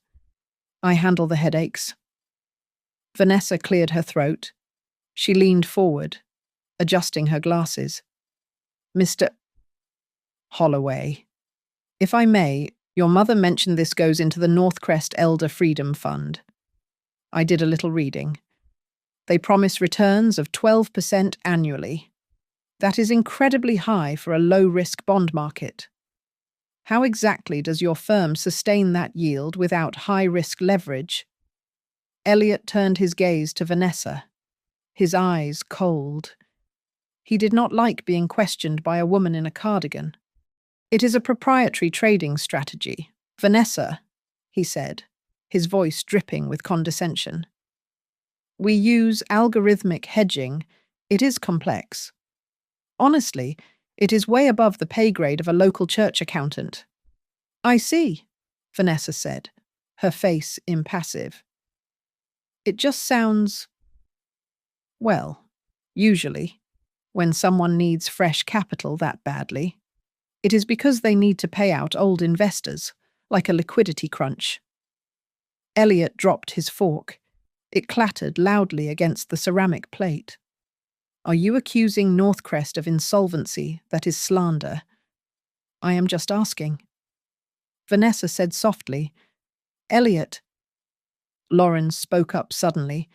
I handle the headaches. Vanessa cleared her throat. She leaned forward, adjusting her glasses. Mr. Holloway, if I may, your mother mentioned this goes into the Northcrest Elder Freedom Fund. I did a little reading. They promise returns of 12% annually. That is incredibly high for a low-risk bond market. How exactly does your firm sustain that yield without high-risk leverage? Elliot turned his gaze to Vanessa, his eyes cold. He did not like being questioned by a woman in a cardigan. It is a proprietary trading strategy. Vanessa, he said, his voice dripping with condescension. We use algorithmic hedging. It is complex. Honestly, it is way above the pay grade of a local church accountant. I see, Vanessa said, her face impassive. It just sounds, well, usually, when someone needs fresh capital that badly, it is because they need to pay out old investors, like a liquidity crunch. Elliot dropped his fork. It clattered loudly against the ceramic plate. Are you accusing Northcrest of insolvency? That is slander. I am just asking. Vanessa said softly, Elliot. Lauren spoke up suddenly.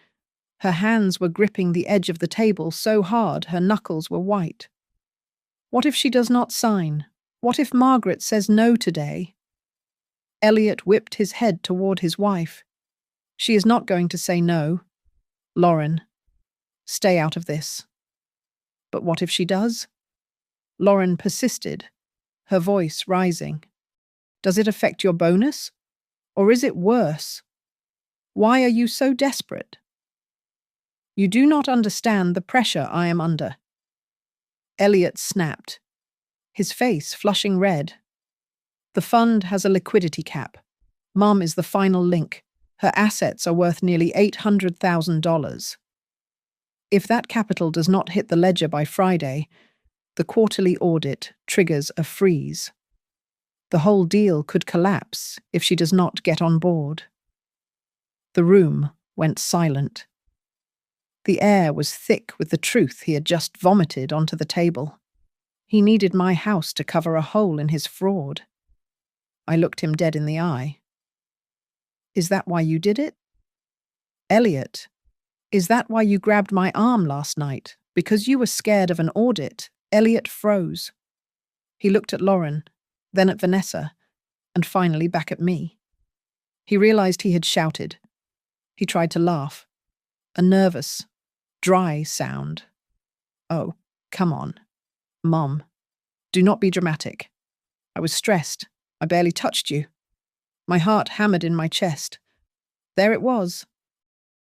Her hands were gripping the edge of the table so hard her knuckles were white. What if she does not sign? What if Margaret says no today? Elliot whipped his head toward his wife. She is not going to say no. Lauren, stay out of this. But what if she does? Lauren persisted, her voice rising. Does it affect your bonus? Or is it worse? Why are you so desperate? You do not understand the pressure I am under. Elliot snapped, his face flushing red. The fund has a liquidity cap. Mom is the final link. Her assets are worth nearly $800,000. If that capital does not hit the ledger by Friday, the quarterly audit triggers a freeze. The whole deal could collapse if she does not get on board. The room went silent. The air was thick with the truth he had just vomited onto the table. He needed my house to cover a hole in his fraud. I looked him dead in the eye. Is that why you did it? Elliot, is that why you grabbed my arm last night? Because you were scared of an audit? Elliot froze. He looked at Lauren, then at Vanessa, and finally back at me. He realized he had shouted. He tried to laugh. A nervous, dry sound. Oh, come on. Mom, do not be dramatic. I was stressed. I barely touched you. My heart hammered in my chest. There it was.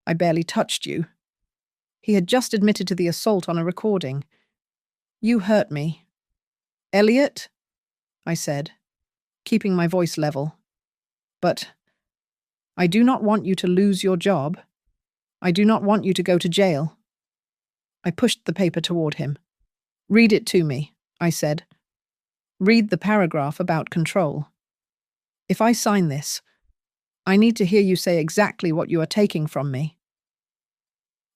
I barely touched you. He had just admitted to the assault on a recording. You hurt me. Elliot, I said, keeping my voice level. But I do not want you to lose your job. I do not want you to go to jail. I pushed the paper toward him. Read it to me, I said. Read the paragraph about control. If I sign this, I need to hear you say exactly what you are taking from me.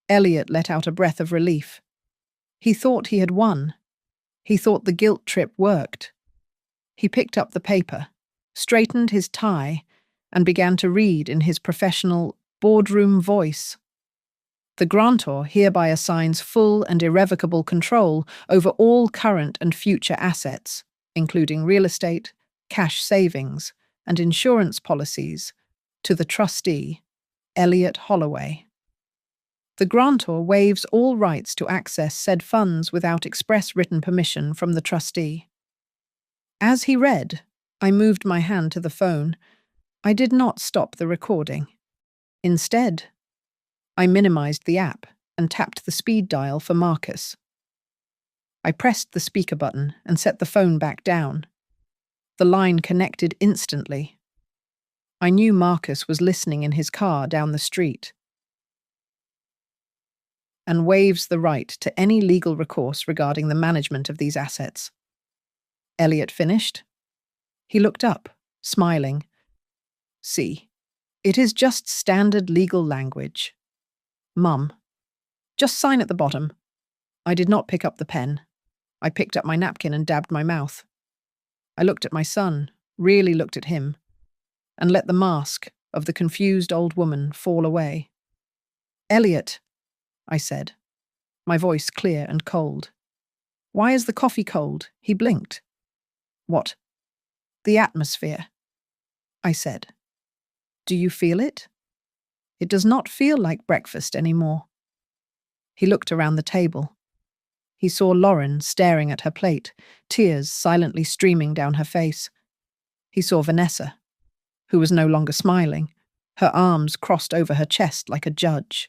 Elliot let out a breath of relief. He thought he had won. He thought the guilt trip worked. He picked up the paper, straightened his tie, and began to read in his professional, boardroom voice. The grantor hereby assigns full and irrevocable control over all current and future assets, including real estate, cash savings, and insurance policies, to the trustee, Elliot Holloway. The grantor waives all rights to access said funds without express written permission from the trustee. As he read, I moved my hand to the phone. I did not stop the recording. Instead, I minimized the app and tapped the speed dial for Marcus. I pressed the speaker button and set the phone back down. The line connected instantly. I knew Marcus was listening in his car down the street and waives the right to any legal recourse regarding the management of these assets. Elliot finished. He looked up, smiling. See, it is just standard legal language. Mum, just sign at the bottom. I did not pick up the pen. I picked up my napkin and dabbed my mouth. I looked at my son, really looked at him, and let the mask of the confused old woman fall away. Elliot, I said, my voice clear and cold. Why is the coffee cold? He blinked. What? The atmosphere, I said. Do you feel it? It does not feel like breakfast anymore. He looked around the table. He saw Lauren staring at her plate, tears silently streaming down her face. He saw Vanessa, who was no longer smiling, her arms crossed over her chest like a judge.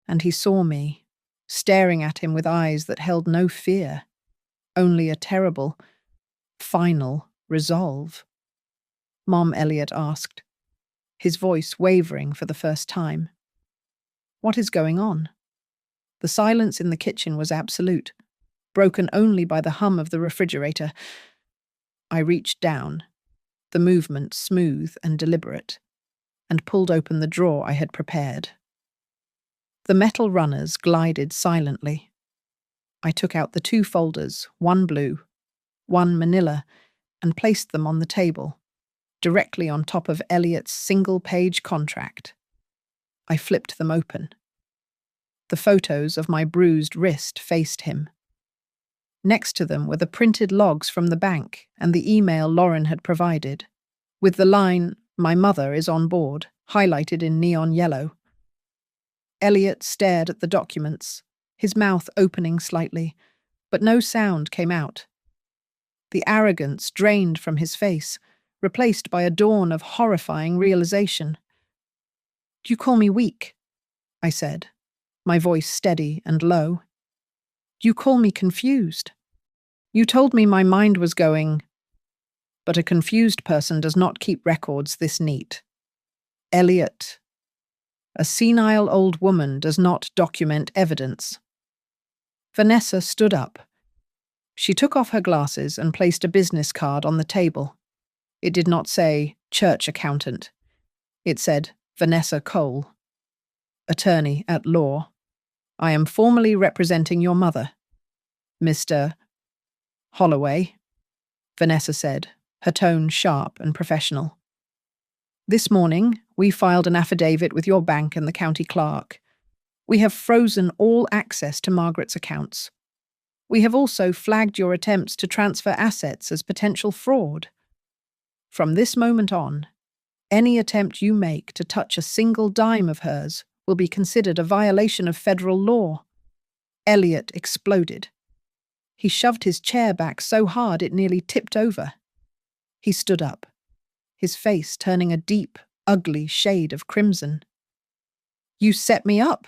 And he saw me, staring at him with eyes that held no fear, only a terrible, final resolve. Mom, Elliot asked, his voice wavering for the first time. What is going on? The silence in the kitchen was absolute, broken only by the hum of the refrigerator. I reached down, the movement smooth and deliberate, and pulled open the drawer I had prepared. The metal runners glided silently. I took out the 2 folders, one blue, one manila, and placed them on the table, directly on top of Elliot's single-page contract. I flipped them open. The photos of my bruised wrist faced him. Next to them were the printed logs from the bank and the email Lauren had provided, with the line, "My mother is on board," highlighted in neon yellow. Elliot stared at the documents, his mouth opening slightly, but no sound came out. The arrogance drained from his face, replaced by a dawn of horrifying realization. "You call me weak," I said, my voice steady and low. "You call me confused. You told me my mind was going, but a confused person does not keep records this neat. Elliot, a senile old woman does not document evidence." Vanessa stood up. She took off her glasses and placed a business card on the table. It did not say church accountant. It said Vanessa Cole, attorney at law. I am formally representing your mother. Mr. Holloway, Vanessa said, her tone sharp and professional. This morning, we filed an affidavit with your bank and the county clerk. We have frozen all access to Margaret's accounts. We have also flagged your attempts to transfer assets as potential fraud. From this moment on, any attempt you make to touch a single dime of hers will be considered a violation of federal law. Elliot exploded. He shoved his chair back so hard it nearly tipped over. He stood up, his face turning a deep, ugly shade of crimson. "You set me up,"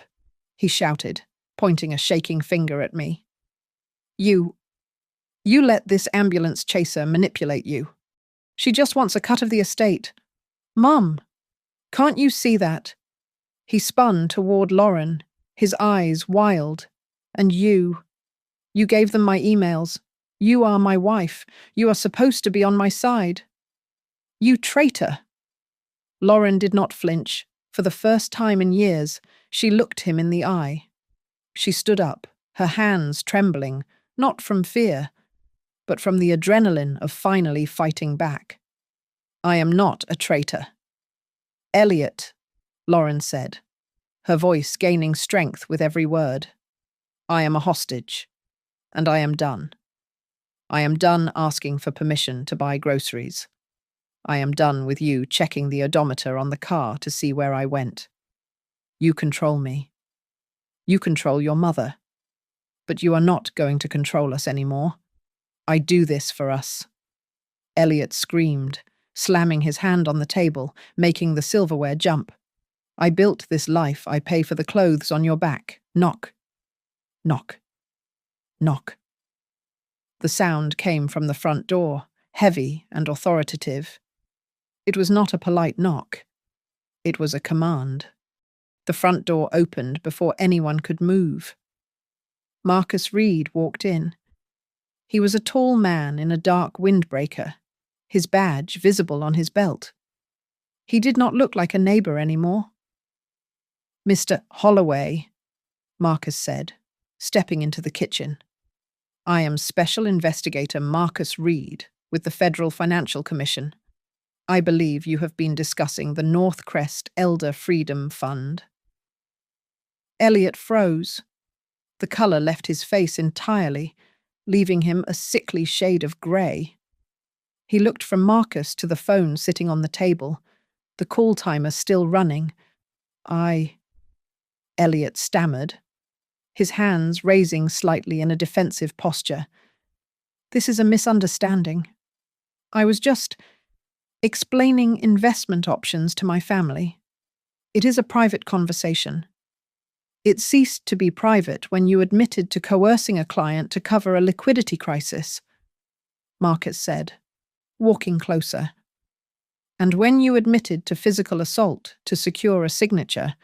he shouted, pointing a shaking finger at me. You let this ambulance chaser manipulate you. She just wants a cut of the estate. Mum, can't you see that?" He spun toward Lauren, his eyes wild. "And you gave them my emails. You are my wife. You are supposed to be on my side. You traitor." Lauren did not flinch. For the first time in years, she looked him in the eye. She stood up, her hands trembling, not from fear, but from the adrenaline of finally fighting back. "I am not a traitor." "Elliot," Lauren said, her voice gaining strength with every word, "I am a hostage, and I am done. I am done asking for permission to buy groceries. I am done with you checking the odometer on the car to see where I went. You control me. You control your mother. But you are not going to control us anymore. I do this for us." Elliot screamed, slamming his hand on the table, making the silverware jump. "I built this life. I pay for the clothes on your back. Knock. Knock. Knock." The sound came from the front door, heavy and authoritative. It was not a polite knock. It was a command. The front door opened before anyone could move. Marcus Reed walked in. He was a tall man in a dark windbreaker, his badge visible on his belt. He did not look like a neighbor anymore. "Mr. Holloway," Marcus said, stepping into the kitchen. "I am Special Investigator Marcus Reed with the Federal Financial Commission. I believe you have been discussing the North Crest Elder Freedom Fund." Elliot froze. The colour left his face entirely, leaving him a sickly shade of grey. He looked from Marcus to the phone sitting on the table, the call timer still running. Elliot stammered, his hands raising slightly in a defensive posture. "This is a misunderstanding. I was just explaining investment options to my family. It is a private conversation. It ceased to be private when you admitted to coercing a client to cover a liquidity crisis," Marcus said, walking closer. "And when you admitted to physical assault to secure a signature,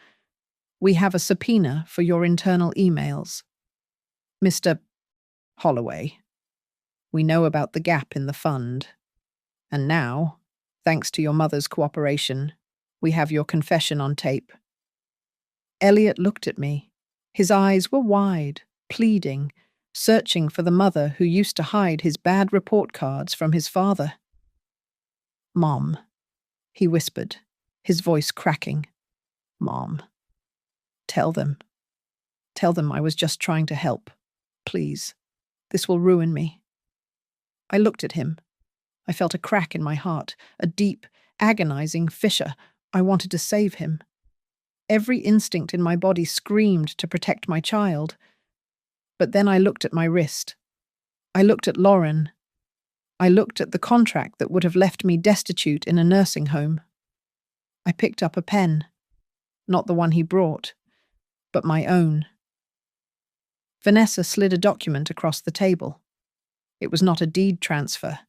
we have a subpoena for your internal emails. Mr. Holloway, we know about the gap in the fund. And now, thanks to your mother's cooperation, we have your confession on tape." Elliot looked at me. His eyes were wide, pleading, searching for the mother who used to hide his bad report cards from his father. "Mom," he whispered, his voice cracking. "Mom, tell them I was just trying to help. Please, this will ruin me." I looked at him. I felt a crack in my heart, a deep, agonizing fissure. I wanted to save him. Every instinct in my body screamed to protect my child. But then I looked at my wrist. I looked at Lauren. I looked at the contract that would have left me destitute in a nursing home. I picked up a pen. Not the one he brought, but my own. Vanessa slid a document across the table. It was not a deed transfer.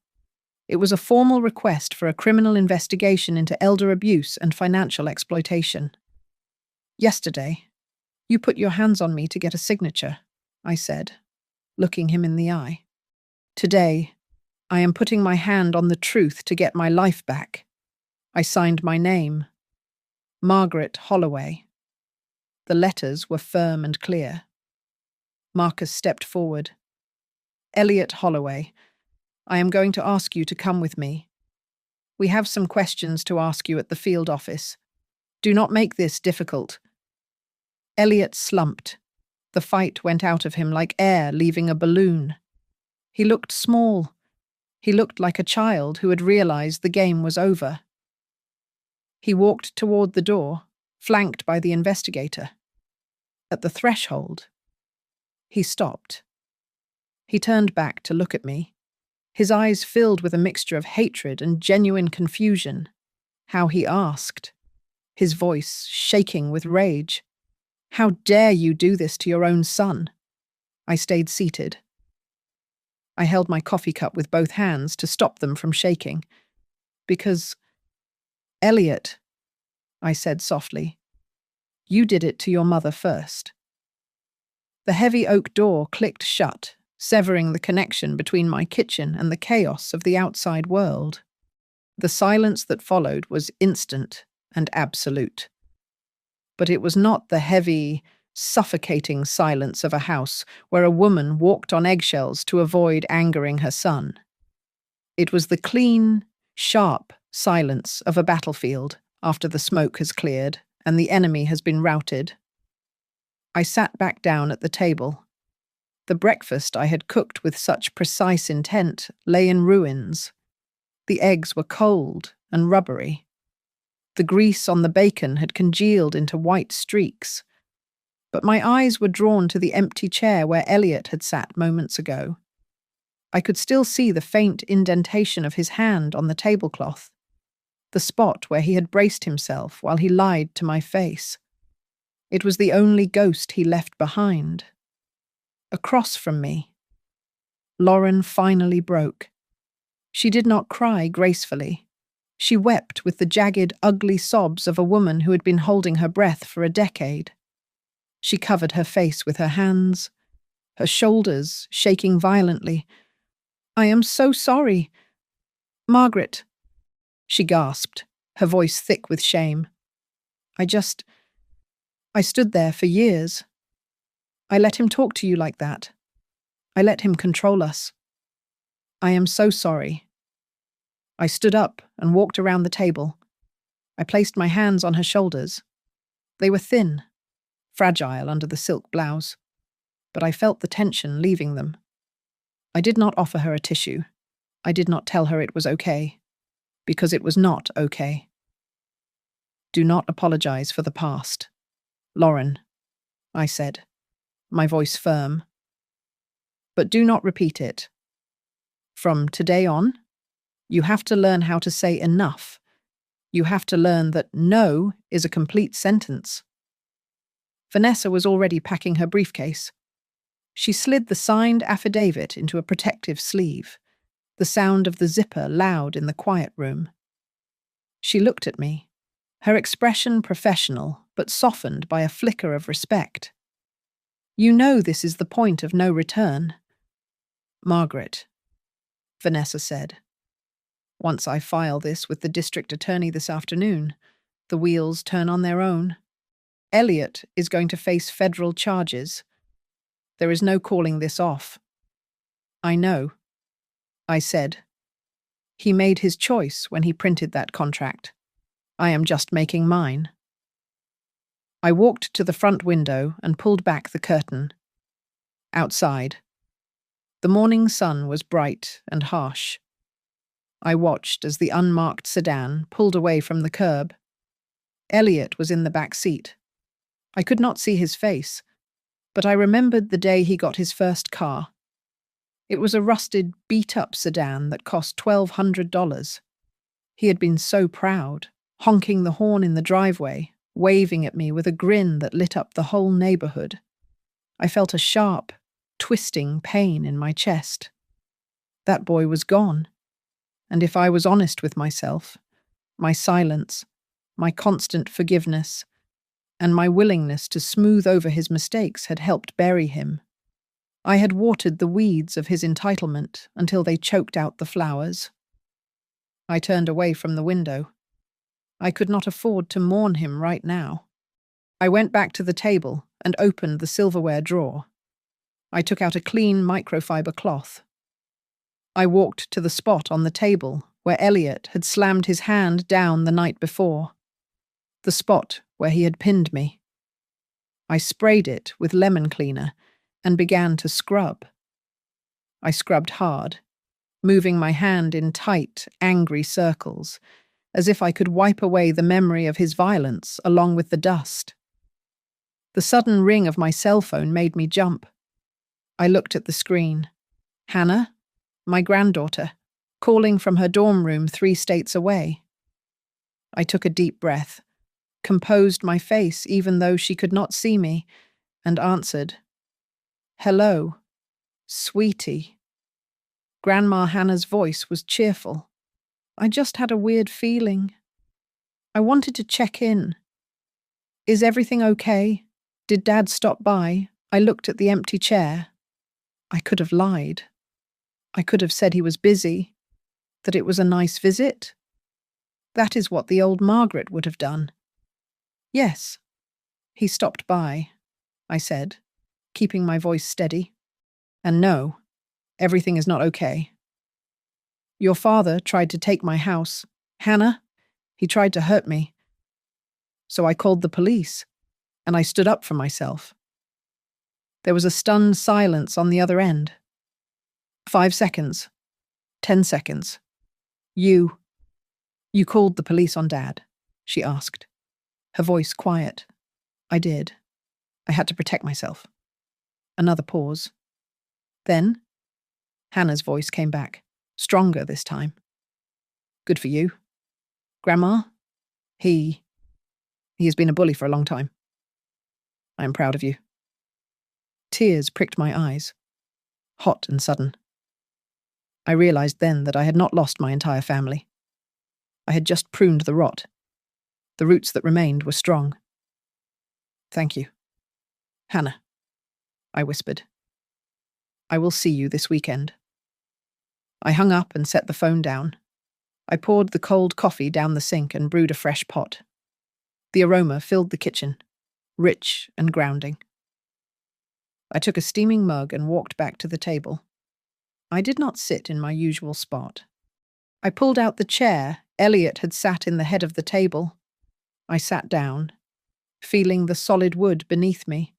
It was a formal request for a criminal investigation into elder abuse and financial exploitation. "Yesterday, you put your hands on me to get a signature," I said, looking him in the eye. "Today, I am putting my hand on the truth to get my life back." I signed my name, Margaret Holloway. The letters were firm and clear. Marcus stepped forward. "Elliot Holloway, I am going to ask you to come with me. We have some questions to ask you at the field office. Do not make this difficult." Elliot slumped. The fight went out of him like air leaving a balloon. He looked small. He looked like a child who had realized the game was over. He walked toward the door, flanked by the investigator. At the threshold, he stopped. He turned back to look at me, his eyes filled with a mixture of hatred and genuine confusion. How he asked, his voice shaking with rage. "How dare you do this to your own son?" I stayed seated. I held my coffee cup with both hands to stop them from shaking. "Because, Elliot," I said softly, "you did it to your mother first." The heavy oak door clicked shut, severing the connection between my kitchen and the chaos of the outside world. The silence that followed was instant and absolute. But it was not the heavy, suffocating silence of a house where a woman walked on eggshells to avoid angering her son. It was the clean, sharp silence of a battlefield after the smoke has cleared and the enemy has been routed. I sat back down at the table. The breakfast I had cooked with such precise intent lay in ruins. The eggs were cold and rubbery. The grease on the bacon had congealed into white streaks. But my eyes were drawn to the empty chair where Elliot had sat moments ago. I could still see the faint indentation of his hand on the tablecloth, the spot where he had braced himself while he lied to my face. It was the only ghost he left behind. Across from me, Lauren finally broke. She did not cry gracefully. She wept with the jagged, ugly sobs of a woman who had been holding her breath for a decade. She covered her face with her hands, her shoulders shaking violently. "I am so sorry. Margaret," she gasped, her voice thick with shame. I stood there for years. I let him talk to you like that. I let him control us. I am so sorry." I stood up and walked around the table. I placed my hands on her shoulders. They were thin, fragile under the silk blouse, but I felt the tension leaving them. I did not offer her a tissue. I did not tell her it was okay, because it was not okay. "Do not apologize for the past, Lauren," I said, my voice firm. "But do not repeat it. From today on, you have to learn how to say enough. You have to learn that no is a complete sentence." Vanessa was already packing her briefcase. She slid the signed affidavit into a protective sleeve, the sound of the zipper loud in the quiet room. She looked at me, her expression professional but softened by a flicker of respect. "You know this is the point of no return." "Margaret," Vanessa said. "Once I file this with the district attorney this afternoon, the wheels turn on their own. Elliot is going to face federal charges. There is no calling this off." "I know," I said. "He made his choice when he printed that contract. I am just making mine." I walked to the front window and pulled back the curtain. Outside, the morning sun was bright and harsh. I watched as the unmarked sedan pulled away from the curb. Elliot was in the back seat. I could not see his face, but I remembered the day he got his first car. It was a rusted, beat-up sedan that cost $1,200. He had been so proud, honking the horn in the driveway, waving at me with a grin that lit up the whole neighborhood. I felt a sharp, twisting pain in my chest. That boy was gone, and if I was honest with myself, my silence, my constant forgiveness, and my willingness to smooth over his mistakes had helped bury him. I had watered the weeds of his entitlement until they choked out the flowers. I turned away from the window. I could not afford to mourn him right now. I went back to the table and opened the silverware drawer. I took out a clean microfiber cloth. I walked to the spot on the table where Elliot had slammed his hand down the night before, the spot where he had pinned me. I sprayed it with lemon cleaner and began to scrub. I scrubbed hard, moving my hand in tight, angry circles, as if I could wipe away the memory of his violence along with the dust. The sudden ring of my cell phone made me jump. I looked at the screen. Hannah, my granddaughter, calling from her dorm room 3 states away. I took a deep breath, composed my face even though she could not see me, and answered. "Hello, sweetie." Grandma Hannah's voice was cheerful. I just had a weird feeling. I wanted to check in. "Is everything okay? Did Dad stop by?" I looked at the empty chair. I could have lied. I could have said he was busy, that it was a nice visit. That is what the old Margaret would have done. "Yes, he stopped by," I said, keeping my voice steady. "And no, everything is not okay. Your father tried to take my house. Hannah, he tried to hurt me. So I called the police, and I stood up for myself." There was a stunned silence on the other end. 5 seconds. 10 seconds. You called the police on Dad?" she asked, her voice quiet. "I did. I had to protect myself." Another pause. Then, Hannah's voice came back, stronger this time. "Good for you. Grandma, he has been a bully for a long time. I am proud of you." Tears pricked my eyes, hot and sudden. I realized then that I had not lost my entire family. I had just pruned the rot. The roots that remained were strong. Thank you. Hannah, I whispered. I will see you this weekend. I hung up and set the phone down. I poured the cold coffee down the sink and brewed a fresh pot. The aroma filled the kitchen, rich and grounding. I took a steaming mug and walked back to the table. I did not sit in my usual spot. I pulled out the chair Elliot had sat in the head of the table. I sat down, feeling the solid wood beneath me.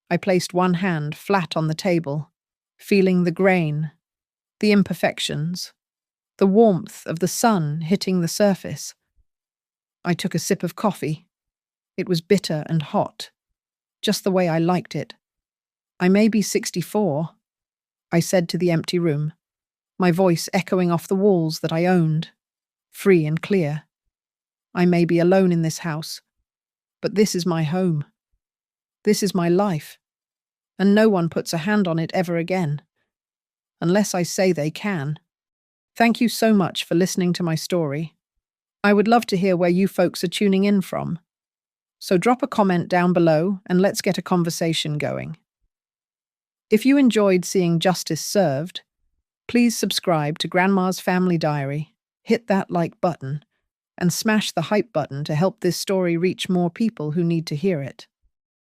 I placed one hand flat on the table, feeling the grain, the imperfections, the warmth of the sun hitting the surface. I took a sip of coffee. It was bitter and hot, just the way I liked it. I may be 64, I said to the empty room, my voice echoing off the walls that I owned, free and clear. I may be alone in this house, but this is my home. This is my life, and no one puts a hand on it ever again, unless I say they can. Thank you so much for listening to my story. I would love to hear where you folks are tuning in from. So drop a comment down below and let's get a conversation going. If you enjoyed seeing justice served, please subscribe to Grandma's Family Diary, hit that like button, and smash the hype button to help this story reach more people who need to hear it.